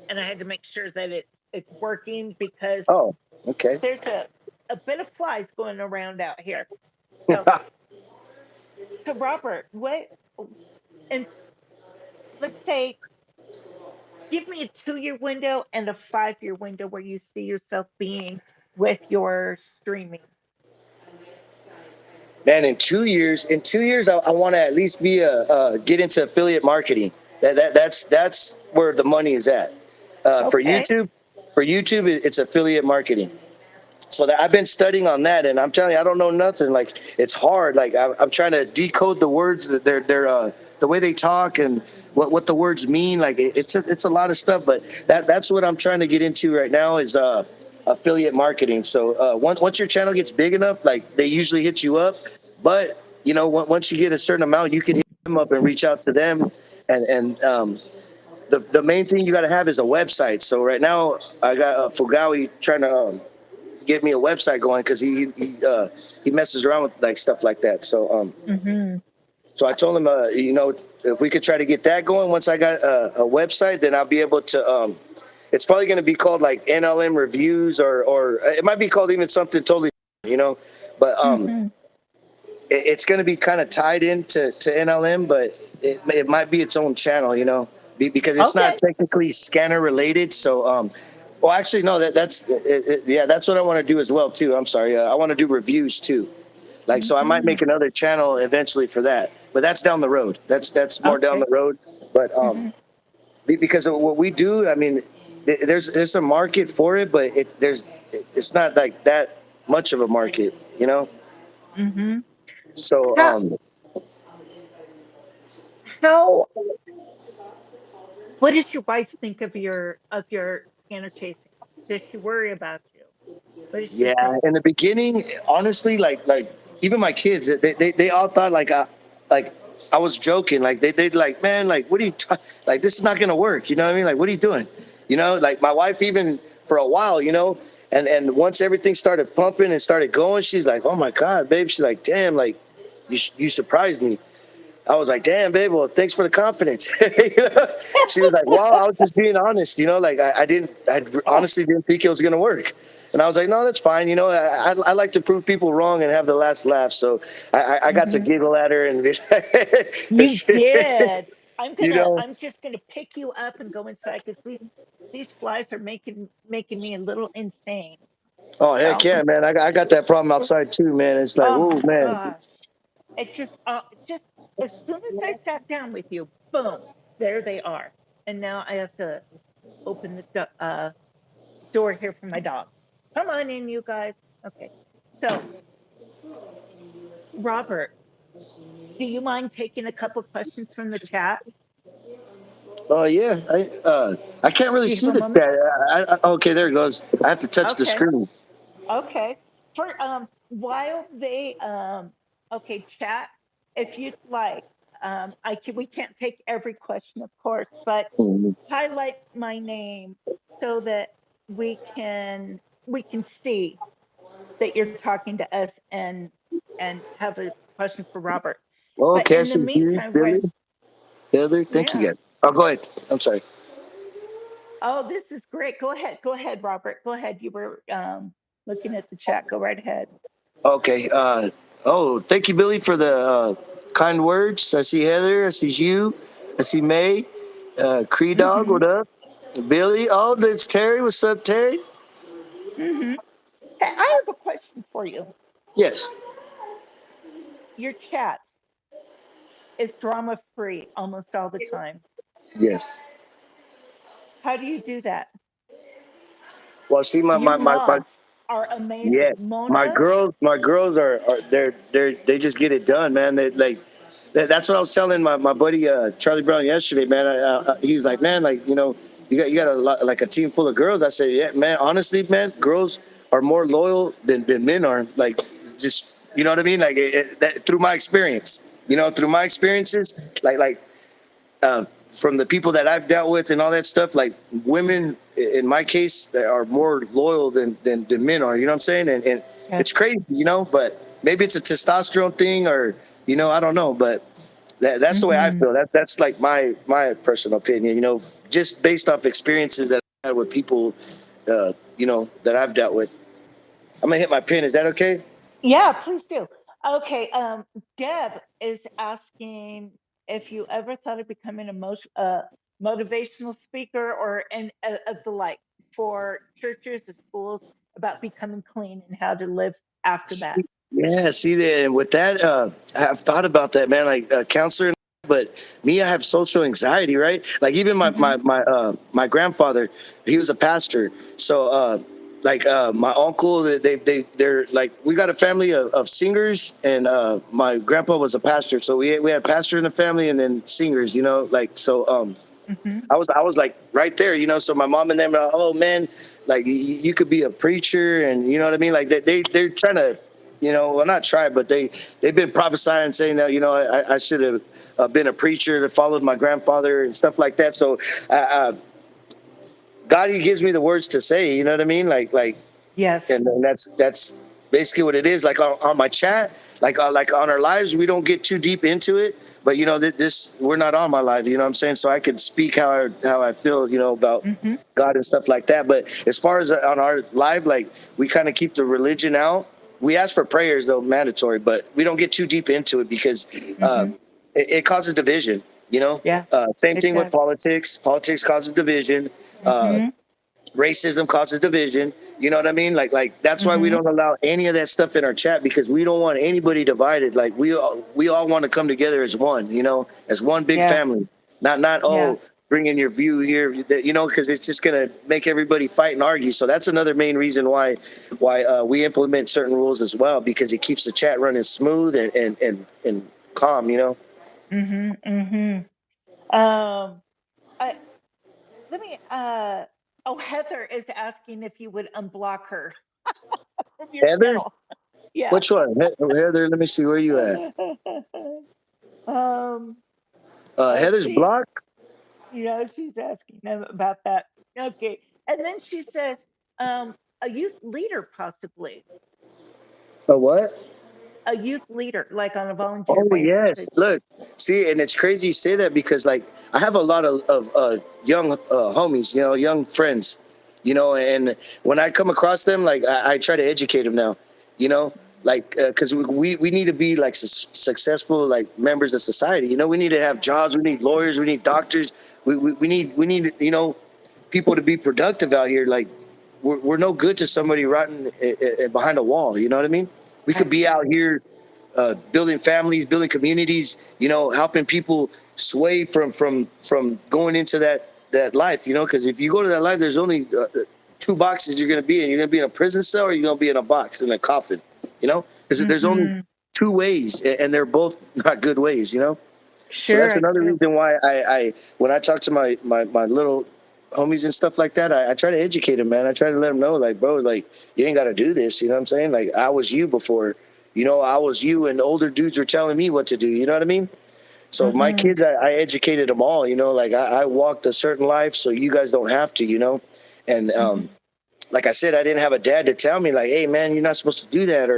and I had to make sure that it's working because Oh, okay. there's a bit of flies going around out here. So so Robert, what and let's say give me a 2-year window and a 5-year window where you see yourself being with your streaming. Man, in 2 years, I want to at least be get into affiliate marketing. That's where the money is at. For Okay. YouTube, it's affiliate marketing. So I've been studying on that, and I'm telling you, I don't know nothing. Like it's hard. Like I'm trying to decode the words that they're the way they talk and what the words mean. Like it's a lot of stuff, but that's what I'm trying to get into right now is affiliate marketing. So once your channel gets big enough, like they usually hit you up, but once you get a certain amount, you can hit them up and reach out to them, and the main thing you got to have is a website. So right now I got Fugawi trying to get me a website going because he messes around with like stuff like that. Mhm. So I told him, if we could try to get that going, once I got a website, then I'll be able to. It's probably going to be called like NLM reviews, or it might be called even something totally, you know. But Mhm. it's going to be kind of tied into to NLM, but it might be its own channel, you know, because it's not Okay. technically scanner related. So, well, actually, no, yeah, that's what I want to do as well too. I'm sorry, I want to do reviews too. Like, so I might Mhm. make another channel eventually for that, but that's down the road. That's more down Okay. the road. But Mhm. because of what we do, I mean, there's a market for it, but it's not like that much of a market, you know. Mhm. So How how what does your wife think of your scanner chasing? Does she worry about you? What does she yeah, think? in the beginning, honestly, like even my kids, they all thought like I was joking. Like they'd like, man, like what are you like? This is not gonna work. You know what I mean? Like what are you doing? You know, like my wife even for a while, and once everything started pumping and started going, she's like, oh my god, babe. She's like, damn, like you surprised me. I was like, damn, babe. Well, thanks for the confidence. You know? She was like, wow, I was just being honest. You know, like I honestly didn't think it was gonna work. And I was like, no, that's fine. You know, I like to prove people wrong and have the last laugh. So I got to Hmm. giggle at her and be You did. you know, I'm just gonna pick you up and go inside because these flies are making me a little insane. oh heck So, yeah, man. I got that problem outside too, man. It's like, oh whoa, my man. gosh. Just as soon as I sat down with you, boom, there they are. And now I have to open the door here for my dog. Come on in, you guys. Okay. So, Robert, do you mind taking a couple questions from the chat? Oh yeah, I can't really Do you see have a the moment? chat. Okay, there it goes. I have to touch the Okay. screen. Okay. For while they okay, chat, if you'd like, we can't take every question, of course, but Mhm. highlight my name so that we can we can see that you're talking to us and have a question for Robert. But Okay, I in the see you, meantime, Billy, Heather. Thank you yeah. guys. Oh, go ahead. I'm sorry. Oh, this is great. Go ahead. Go ahead, Robert. Go ahead. You were looking at the chat. Go right ahead. Okay. Oh, thank you, Billy, for the kind words. I see Heather. I see Hugh. I see May. Cree Dog, Mm-hmm. what up? Billy. Oh, that's Terry. What's up, Terry? Mm-hmm. Hey, I have a question for you. Yes. Your chat is drama free almost all the time. Yes. How do you do that? Well, see, Your mods are amazing. yes, Mona. my girls are they just get it done, man. They like that's what I was telling my buddy Charlie Brown yesterday, man. He was like, man, like you got a lot, like a team full of girls. I said, yeah, man. Honestly, man, girls are more loyal than men are. Like, just you know what I mean? Like through my experience, through my experiences, like from the people that I've dealt with and all that stuff, like women in my case they are more loyal than men are. You know what I'm saying? And Yes. it's crazy, but maybe it's a testosterone thing or I don't know, but that's the way I Mm-hmm. feel. That's like my personal opinion. Just based off experiences that I had with people, that I've dealt with. I'm gonna hit my pin. Is that okay? Yeah, please do. Okay, Deb is asking if you ever thought of becoming a motivational speaker or of the like for churches or schools about becoming clean and how to live after that. Yeah, see that, and with that, I've thought about that, man. Like counselor, but me, I have social anxiety, right? Like even Mm-hmm. my grandfather, he was a pastor. So like my uncle, they're like we got a family of singers, and my grandpa was a pastor. So we had a pastor in the family, and then singers, like so. Mm-hmm. I was like right there, So my mom and them, are, oh man, like you could be a preacher, and you know what I mean. Like they're trying to, well not try, but they've been prophesying saying that I should have been a preacher that followed my grandfather and stuff like that. So God, He gives me the words to say. You know what I mean? Like Yes. and then that's basically what it is. Like on my chat, like on our lives, we don't get too deep into it. But this we're not on my live. You know what I'm saying? So I could speak how I feel. About Mm-hmm. God and stuff like that. But as far as on our live, like we kind of keep the religion out. We ask for prayers though, mandatory, but we don't get too deep into it because uh, Mm-hmm. it causes division. Yeah, Same it thing with does. politics. Politics causes division. Uh, Mm-hmm. Racism causes division. You know what I mean? Like that's why we Mm-hmm. don't allow any of that stuff in our chat because we don't want anybody divided. Like we all want to come together as one. As one big Yeah. family. Not Yeah. bring in your view here. That because it's just gonna make everybody fight and argue. So that's another main reason why we implement certain rules as well because it keeps the chat running smooth and calm. Mm-hmm. Mm-hmm. I let me oh, Heather is asking if you would unblock her from your Heather, channel. Yeah. which one? Heather, let me see where you at. um Heather's she's blocked. she's asking them about that. Okay. And then she says, a youth leader possibly. A what? A youth leader, like on a volunteer Oh basis. yes, look, see, and it's crazy you say that because like I have a lot of young homies, young friends, you know. And when I come across them, like I try to educate them now, you know, like because we need to be like successful like members of society. You know, we need to have jobs. We need lawyers. We need doctors. We need you know people to be productive out here. Like we're no good to somebody rotting behind a wall. You know what I mean? We could be out here building families, building communities. You know, helping people sway from going into that life. You know, because if you go to that life, there's only two boxes you're going to be in. You're going to be in a prison cell, or you're going to be in a box in a coffin. You know, there's only Mm-hmm. two ways, and they're both not good ways. You know. So Sure, that's I another do. reason why I when I talk to my little homies and stuff like that, I try to educate them, man. I try to let them know, like, bro, like you ain't got to do this. You know what I'm saying? Like I was you before. You know, I was you, and older dudes were telling me what to do. You know what I mean? So my Mm-hmm. kids, I educated them all. You know, like I walked a certain life, so you guys don't have to. You know, and Mm-hmm. like I said, I didn't have a dad to tell me like, "Hey, man, you're not supposed to do that,"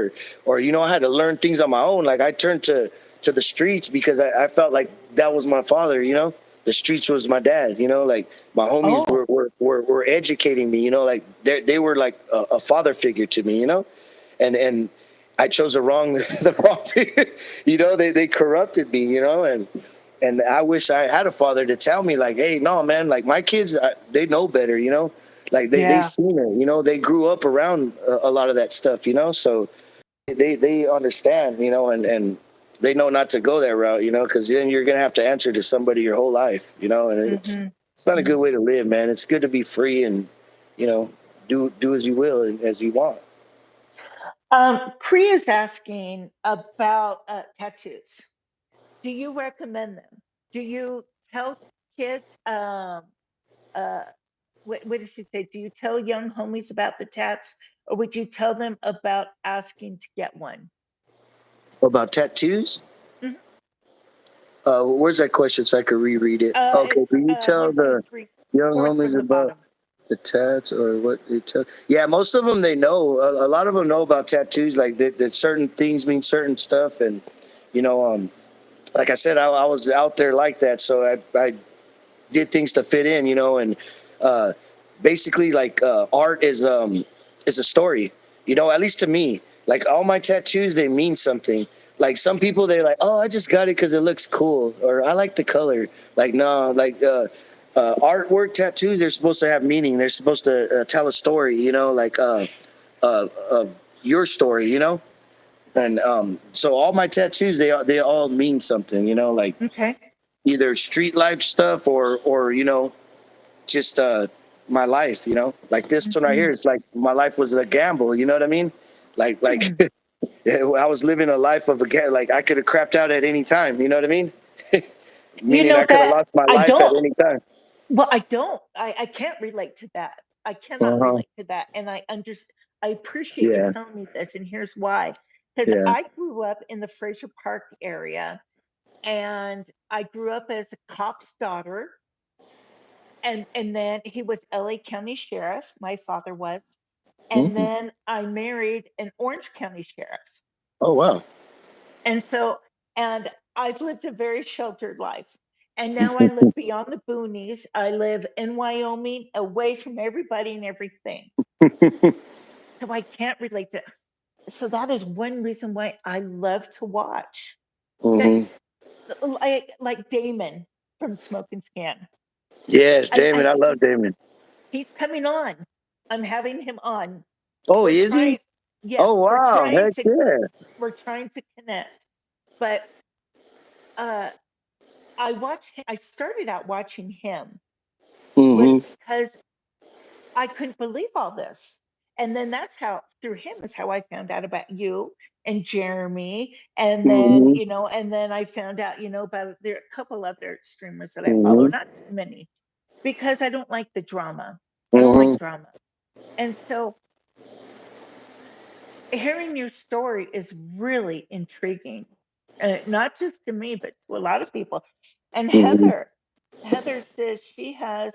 or you know, I had to learn things on my own. Like I turned to the streets because I felt like that was my father. You know, the streets was my dad. You know, like my homies Oh, were educating me. You know, like they were like a father figure to me. You know, and I chose the wrong the wrong figure. You know, they corrupted me. You know, and I wish I had a father to tell me like, hey, no, man, like my kids, they know better, you know, like they yeah. seen it, you know, they grew up around a lot of that stuff, you know, so they understand, you know, and they know not to go that route, you know, because then you're gonna have to answer to somebody your whole life, you know, and Mm-hmm. it's not a good Mm-hmm. way to live, man. It's good to be free and you know do as you will and as you want. Cree is asking about tattoos. Do you recommend them? Do you tell kids? Uh, what did she say? Do you tell young homies about the tats, or would you tell them about asking to get one? About tattoos. Mhm. Where's that question so I could reread it? Okay, It's do you tell one, two, the three, young fourth homies from the about bottom. the tats or what they tell? Yeah, most of them they know. A lot of them know about tattoos, like that certain things mean certain stuff, and you know, like I said, I was out there like that, so I did things to fit in, you know, and uh, basically like art is a story, you know, at least to me. Like all my tattoos, they mean something. Like some people, they're like, oh, I just got it because it looks cool, or I like the color. Like no, like artwork tattoos, they're supposed to have meaning. They're supposed to tell a story, you know, like of your story, you know. And so all my tattoos, they all mean something, you know, like Okay. either street life stuff or you know just my life, you know, like this one right Mm-hmm. here. It's like my life was a gamble. You know what I mean? Like Hmm. I was living a life of a like I could have crapped out at any time. You know what I mean? You Meaning know I could have that lost my I life at don't. any time. Well, I don't. I can't relate to that. I cannot Uh-huh. relate to that, and I understand. I appreciate you Yeah. telling me this, and here's why. Because Yeah. I grew up in the Fraser Park area, and I grew up as a cop's daughter, and then he was LA County Sheriff, my father was, and Mhm. then I married an Orange County Sheriff. Oh wow. And so, and I've lived a very sheltered life. And now I live beyond the boonies. I live in Wyoming, away from everybody and everything. So I can't relate to. So that is one reason why I love to watch. That Hmm. like Damon from Smoke and Scan. Yes, Damon. I I love Damon. he's coming on. I'm having him on. Oh, We're is he? trying. Yes, Oh wow. Heck yeah. we're trying to connect. But uh I started out watching him was Hmm. because I couldn't believe all this. And then that's how through him is how I found out about you and Jeremy. And then, Hmm. and then I found out, about there are a couple other streamers that I follow, Hmm. not too many, because I don't like the drama. I don't like Hmm. drama. And so hearing your story is really intriguing. Not just to me, but to a lot of people. And Hmm. Heather says she has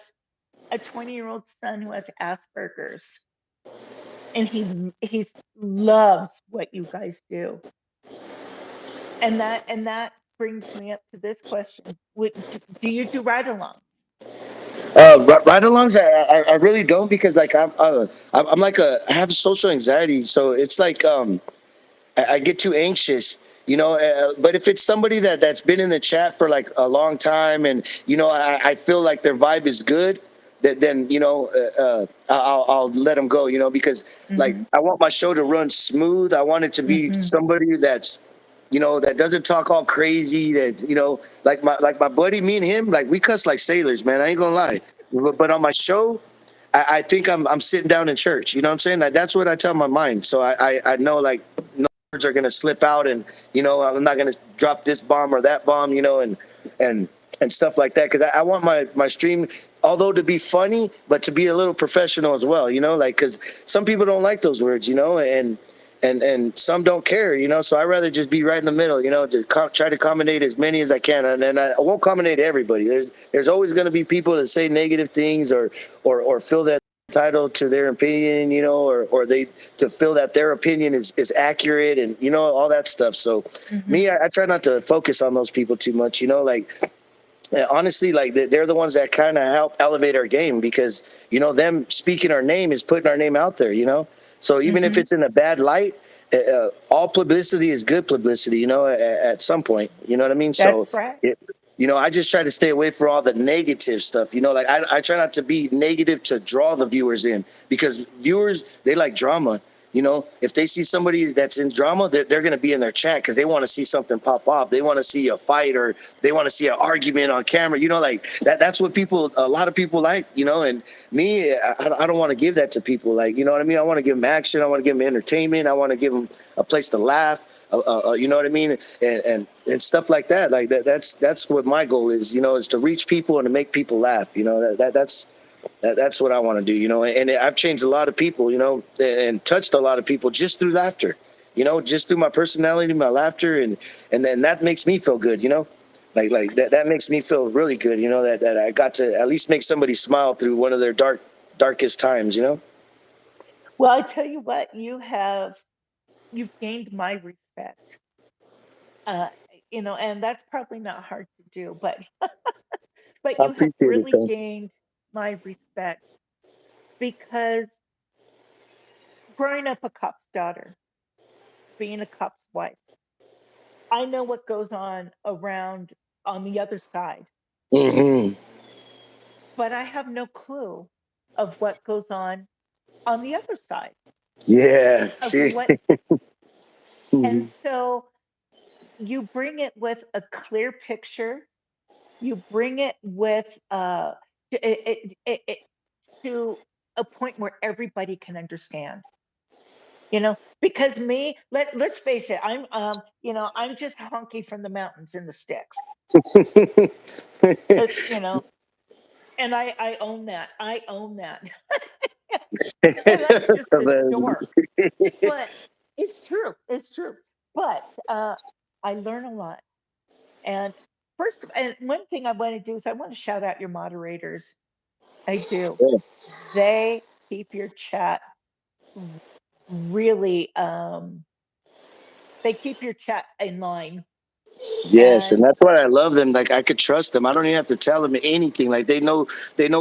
a 20-year-old son who has Asperger's, and he loves what you guys do. And that brings me up to this question: do you do ride-alongs? Ride-alongs, I really don't because like I'm like I have social anxiety, so it's like I get too anxious, you know. But if it's somebody that's been in the chat for like a long time, and you know, I feel like their vibe is good, that then you know, I'll let them go, you know, because like Mm-hmm. I want my show to run smooth. I want it to be Mm-hmm. somebody that's, you know, that doesn't talk all crazy. That, you know, like my buddy, me and him, like we cuss like sailors, man. I ain't gonna lie. But on my show, I think I'm sitting down in church. You know what I'm saying? Like that's what I tell my mind. So I know like words are gonna slip out, and you know I'm not gonna drop this bomb or that bomb, you know, and and stuff like that, because I want my stream, although to be funny, but to be a little professional as well, you know, like because some people don't like those words, you know, and some don't care, you know. So I rather just be right in the middle, you know, to try to accommodate as many as I can, and I won't accommodate everybody. There's always going to be people that say negative things, or feel that entitled to their opinion, you know, or they to feel that their opinion is accurate, and you know all that stuff. So Mm-hmm. me, I try not to focus on those people too much, you know, like honestly, like they're the ones that kind of help elevate our game, because you know them speaking our name is putting our name out there, you know. So even if Mm-hmm. it's in a bad light, all publicity is good publicity, you know, at some point, you know what I mean. So That's right. it, you know, I just try to stay away from all the negative stuff, you know, like I try not to be negative to draw the viewers in, because viewers, they like drama. You know, if they see somebody that's in drama, they're going to be in their chat because they want to see something pop off. They want to see a fight, or they want to see an argument on camera. You know, like that's what people, a lot of people like, you know, and me, I don't want to give that to people. Like, you know what I mean? I want to give them action. I want to give them entertainment. I want to give them a place to laugh. You know what I mean? And stuff like that. Like that's what my goal is, you know, is to reach people and to make people laugh. You know, that's what I want to do, you know. And I've changed a lot of people, you know, and touched a lot of people just through laughter, you know, just through my personality, my laughter, and then that makes me feel good, you know. Like that makes me feel really good, you know, that I got to at least make somebody smile through one of their darkest times, you know. Well, I tell you what, you've gained my respect. Uh, and that's probably not hard to do, but I you have appreciate it, really though. gained my respect because growing up a cop's daughter, being a cop's wife, I know what goes on around on the other side, Hmm. but I have no clue of what goes on the other side Yeah. of See. what. And Hmm. so you bring it with a clear picture. You bring it with it to a point where everybody can understand. Because let's face it, I'm just honky from the mountains in the sticks. It's and I own that. I own that. And that's just a dork. But it's true. It's true. But I learn a lot. And and one thing I want to do is I want to shout out your moderators. I do. They keep your chat r- really they keep your chat in line. Yes, and And that's why I love them. Like I could trust them. I don't even have to tell them anything. Like they know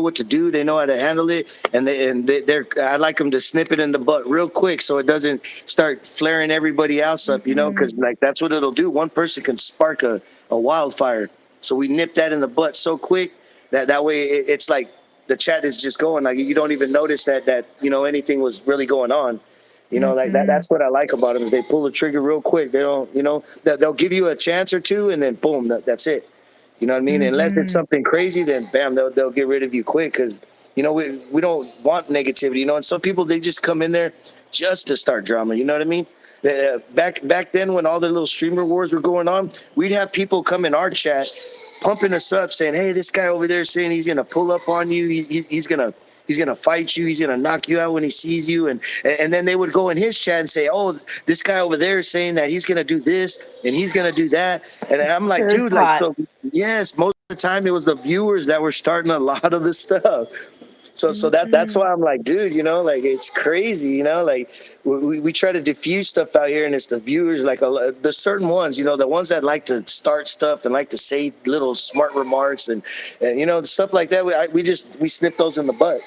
what to do. They know how to handle it, and they're. I like them to snip it in the butt real quick, so it doesn't start flaring everybody else up. You know, mhm, because like that's what it'll do. One person can spark a wildfire. So we nip that in the butt so quick that way it's like the chat is just going. Like you don't even notice that you know anything was really going on. You know, like that. mhm, That's what I like about them is they pull the trigger real quick. They don't, you know, they'll give you a chance or two, and then boom, that's it. You know what I mean? Unless it's mhm, something crazy, then bam, they'll get rid of you quick because you know we don't want negativity. You know, and some people they just come in there just to start drama. You know what I mean? Back then when all the little streamer wars were going on, we'd have people come in our chat pumping us up, saying, "Hey, this guy over there saying he's gonna pull up on you. He's gonna fight you. He's gonna knock you out when he sees you." And then they would go in his chat and say, "Oh, this guy over there is saying that he's gonna do this and he's gonna do that." And I'm like, sure is dude, like hot. so. Yes, most of the time it was the viewers that were starting a lot of the stuff. So that's Mm-hmm. why I'm like, dude, like it's crazy, like we try to diffuse stuff out here, and it's the viewers, like the certain ones, the ones that like to start stuff and like to say little smart remarks and stuff like that. We snip those in the butt,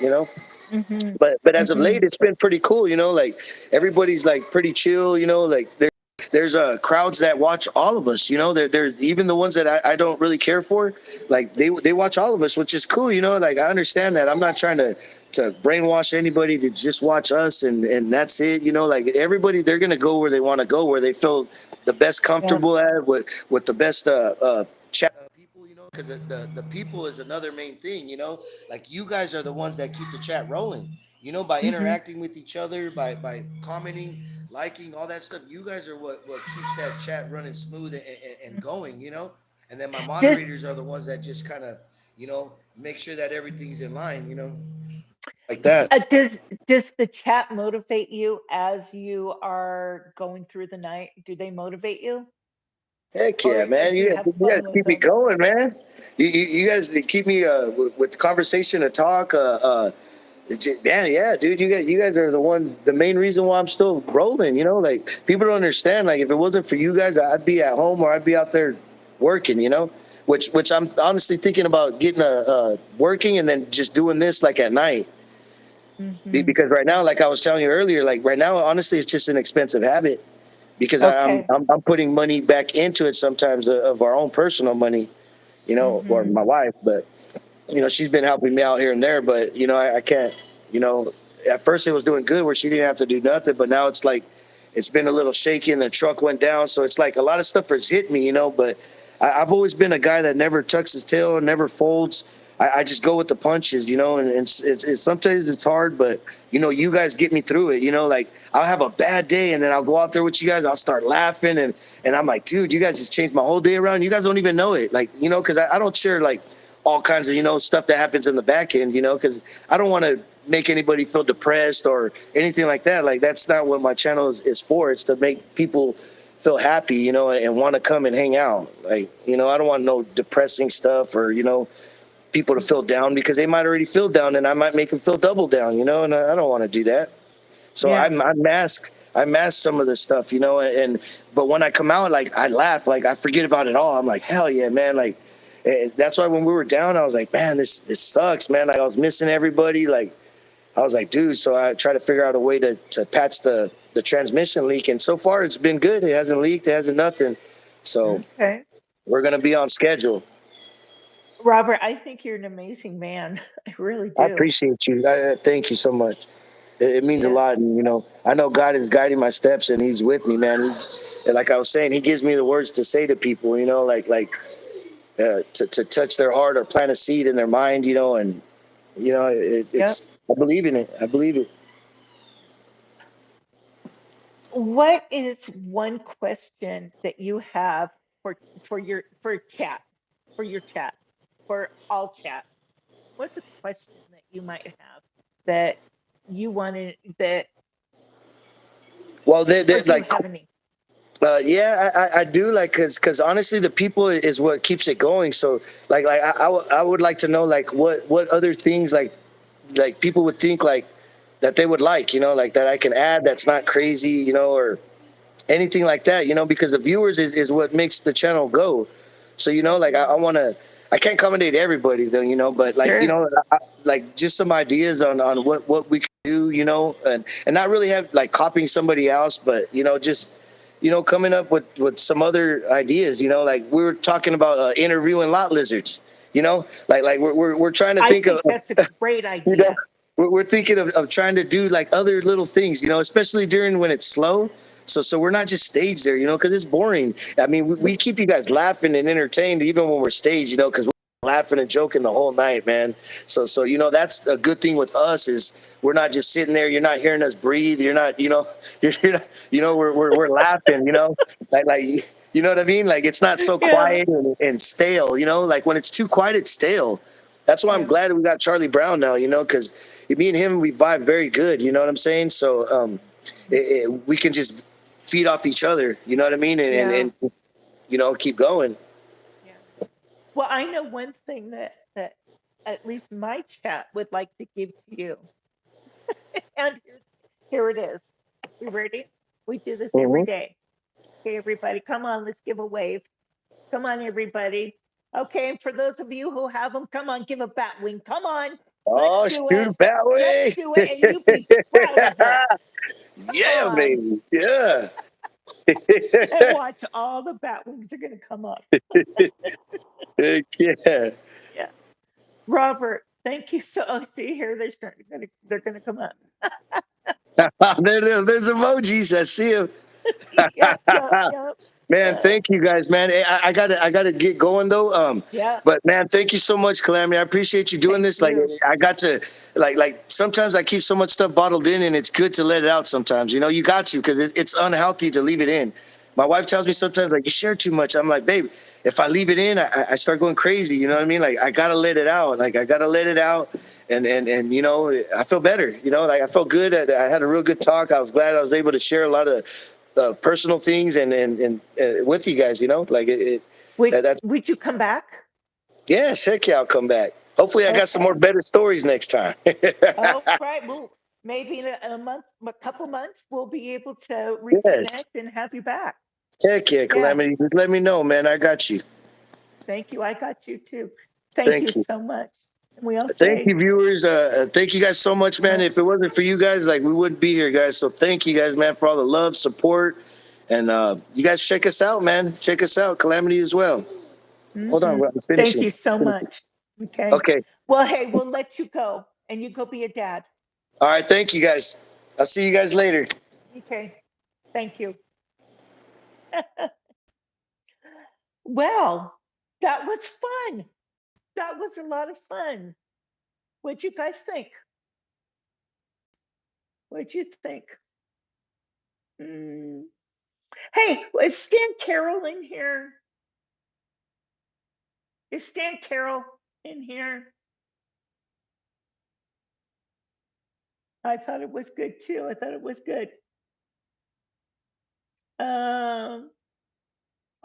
Mm-hmm. but as of Mm-hmm. late, it's been pretty cool, like everybody's like pretty chill, like there's crowds that watch all of us, there's even the ones that I don't really care for, like they watch all of us, which is cool, like I understand that. I'm not trying to brainwash anybody to just watch us and that's it, like everybody, they're gonna go where they want to go, where they feel the best Yeah. comfortable at, with the best chat people, because the people is another main thing, like you guys are the ones that keep the chat rolling, by Mm-hmm. interacting with each other, by commenting, liking, all that stuff. You guys are what keeps that chat running smooth and going, and then my Does moderators are the ones that just kind of, make sure that everything's in line, stuff like that. uh, does does the chat motivate you as you are going through the night? Do they motivate you, Heck yeah, or man! do you have You guys fun with keep me them? going, man. You guys keep me with conversation to talk. Man, yeah, dude, you guys are the ones, the main reason why I'm still rolling. Like people don't understand. Like if it wasn't for you guys, I'd be at home or I'd be out there working. Which I'm honestly thinking about getting a working and then just doing this like at night. Mm-hmm. Because right now, like I was telling you earlier, like right now, honestly, it's just an expensive habit. Because I'm Okay. I'm, I'm putting money back into it sometimes of our own personal money, or Mm-hmm. my wife, but she's been helping me out here and there, but I can't, you know, at first it was doing good where she didn't have to do nothing, but now it's like it's been a little shaky and the truck went down. So it's like a lot of stuff has hit me, but I've always been a guy that never tucks his tail, never folds. I just go with the punches, and it's sometimes it's hard, but you guys get me through it. Like I'll have a bad day and then I'll go out there with you guys. I'll start laughing and I'm like, dude, you guys just changed my whole day around. You guys don't even know it, like because I don't share like all kinds of stuff that happens in the back end, because I don't want to make anybody feel depressed or anything like that. Like that's not what my channel is for. It's to make people feel happy, and want to come and hang out. Like I don't want no depressing stuff or people to feel down, because they might already feel down and I might make them feel double down, and I don't want to do that. So Yeah. I mask some of the stuff, and but when I come out, like I laugh, like I forget about it all. I'm like, hell yeah, man. Like that's why when we were down, I was like, man, this sucks, man. Like I was missing everybody. Like I was like, dude. So I try to figure out a way to patch the transmission leak, and so far it's been good. It hasn't leaked. It hasn't nothing. So Okay. we're gonna be on schedule. Robert, I think you're an amazing man. I really I do. appreciate you. Thank you so much. It means a Yeah. lot, and I know God is guiding my steps, and He's with me, man. And like I was saying, He gives me the words to say to people, to touch their heart or plant a seed in their mind, and Yep. it's I believe in it. I believe it. What is one question that you have for chat, for your chat, for all chat? What's a question that you might have that you wanted that, Well, or they're do you like, have any? yeah, I do, like, cause honestly, the people is what keeps it going. So I would like to know, like, what other things, like people would think, like, that they would like, like that I can add that's not crazy, or anything like that, because the viewers is what makes the channel go. So, like I Mhm. want to, I can't accommodate everybody though, but like, Sure. like just some ideas on what we can do, and not really have like copying somebody else, but, just, coming up with some other ideas, like we were talking about interviewing lot lizards, like we're trying to I think of, think that's a great you know, idea. we're thinking of trying to do like other little things, especially during when it's slow. So we're not just staged there, because it's boring. I mean, we keep you guys laughing and entertained even when we're staged, because we're laughing and joking the whole night, man. So that's a good thing with us is we're not just sitting there. You're not hearing us breathe. You're not, you're not, we're laughing, like you know what I mean? Like it's not so Yeah. quiet and stale, like when it's too quiet, it's stale. That's why I'm Yeah. glad we got Charlie Brown now, because me and him, we vibe very good. You know what I'm saying? So we can just feed off each other. You know what I mean? Yeah. And keep going. Yeah. Well, I know one thing that at least my chat would like to give to you. And here it is. We ready? We do this every Mhm. day. Okay, everybody, come on, let's give a wave. Come on, everybody. Okay, and for those of you who have them, come on, give a bat wing. Come on, let's Oh, do shoot it. that Let's way. do it, and you be proud of it. Come Yeah, on, baby. Yeah. and watch all the bat wings are going to come up. Heck yeah. Yeah, Robert, thank you so. Oh, see here, they're gonna come up. There's emojis. I see them. Yep, yep, yep. Man, Uh, thank you guys, man. Hey, I gotta get going though. yeah, But man, thank you so much, Calamity. I appreciate you doing thank this. Like, you. I got to, like sometimes I keep so much stuff bottled in, and it's good to let it out. Sometimes, you got to, because it's unhealthy to leave it in. My wife tells me Yeah. sometimes, like, you share too much. I'm like, babe, if I leave it in, I start going crazy. You know what I mean? Like, I gotta let it out. Like, I gotta let it out, and I feel better. Like I felt good. I had a real good talk. I was glad I was able to share a lot of personal things and with you guys. Like Would that's would you come back? yes, heck yeah, I'll come back. Hopefully, I got some more Okay. better stories next time. Oh, right. Well, maybe in a month, a couple months, we'll be able to Yes, reconnect and have you back. heck yeah, Yeah. Calamity. Just let me know, man. I got you. Thank you. I got you too. Thank you Thank you. so much. And we all Thank say, you, viewers. Thank you guys so much, man. yeah. If it wasn't for you guys, like we wouldn't be here, guys. So thank you guys, man, for all the love, support, and you guys check us out, man. Check us out, Calamity as well. Hold on, Hmm. I'm Thank finishing. you so much. Okay. Okay. Well, hey, we'll let you go and you go be a dad. All right. Thank you, guys. I'll see you guys later. Okay. Thank you. Well, that was fun. That was a lot of fun. What'd you guys think? What'd you think? Mm. Hey, is Stan Carroll in here? Is Stan Carroll in here? I thought it was good too. I thought it was good. Um,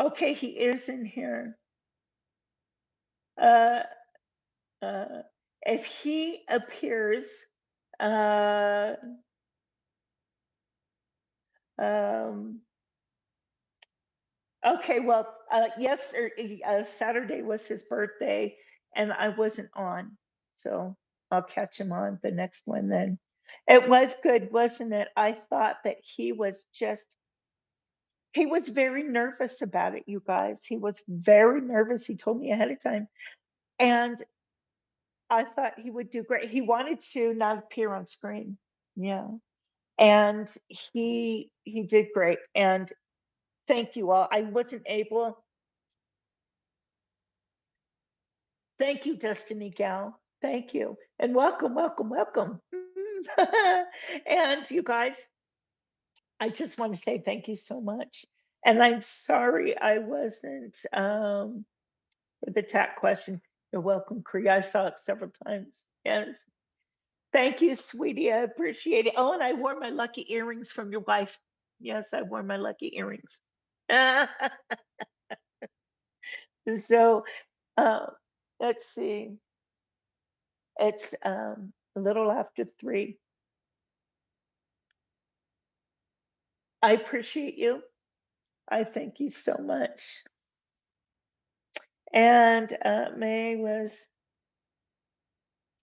okay, he is in here. Uh, uh, if he appears, uh, um, okay, well, yes, Saturday was his birthday, and I wasn't on, so I'll catch him on the next one then. It was good, wasn't it? I thought that he was very nervous about it, you guys. He was very nervous. He told me ahead of time, and I thought he would do great. He wanted to not appear on screen, yeah, and he did great. And thank you all. I wasn't able. Thank you, Destiny Gal. Thank you. And welcome, welcome, welcome. And you guys, I just want to say thank you so much. And I'm sorry I wasn't for the chat question. You're welcome, Cree. I saw it several times. Yes. Thank you, sweetie. I appreciate it. Oh, and I wore my lucky earrings from your wife. Yes, I wore my lucky earrings. So uh, let's see. It's a little after 3. I appreciate you. I thank you so much. And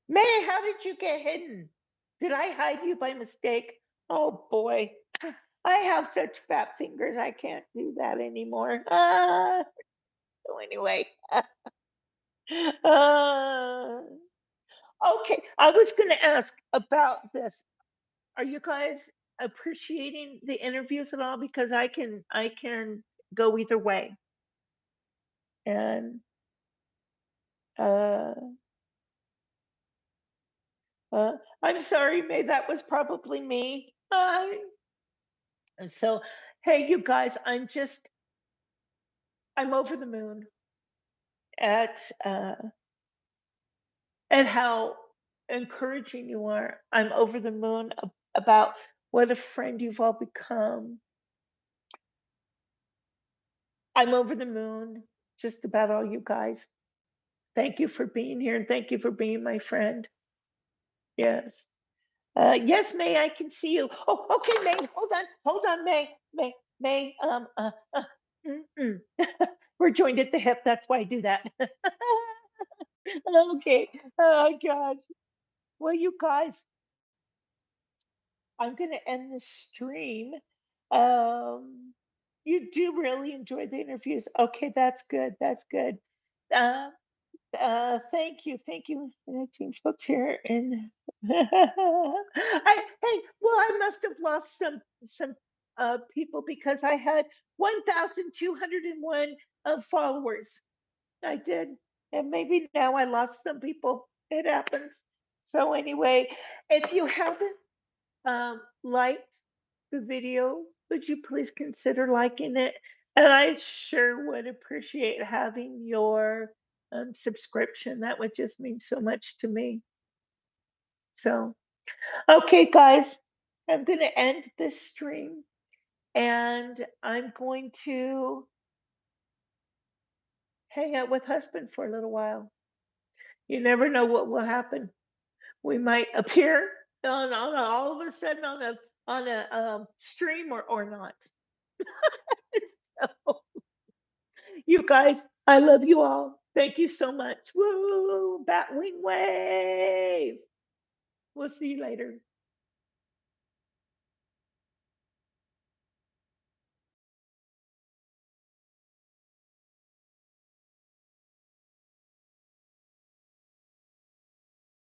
May, how did you get hidden? Did I hide you by mistake? Oh boy, I have such fat fingers. I can't do that anymore. So anyway, uh, okay. I was going to ask about this. Are you guys appreciating the interviews at all? Because I can go either way. And uh, I'm sorry, May. That was probably me. And so, hey, you guys, I'm over the moon at uh, at how encouraging you are. I'm over the moon about what a friend you've all become. I'm over the moon just about all you guys. Thank you for being here and thank you for being my friend. Yes. Yes, May, I can see you. Oh, okay, May. Hold on, May. May. Mm-mm. We're joined at the hip. That's why I do that. Okay. Oh gosh. Well, you guys, I'm gonna end the stream. Um, you do really enjoy the interviews. Okay, that's good. That's good. Uh, thank you, team folks here. And I must have lost some people because I had 1,201 followers. I did, and maybe now I lost some people. It happens. So anyway, if you haven't liked the video, would you please consider liking it? And I sure would appreciate having your subscription. That would just mean so much to me. So, okay, guys, I'm going to end this stream and I'm going to hang out with husband for a little while. You never know what will happen. We might appear on all of a sudden on a stream or not. So, you guys, I love you all. Thank you so much. Woo! Batwing wave. We'll see you later.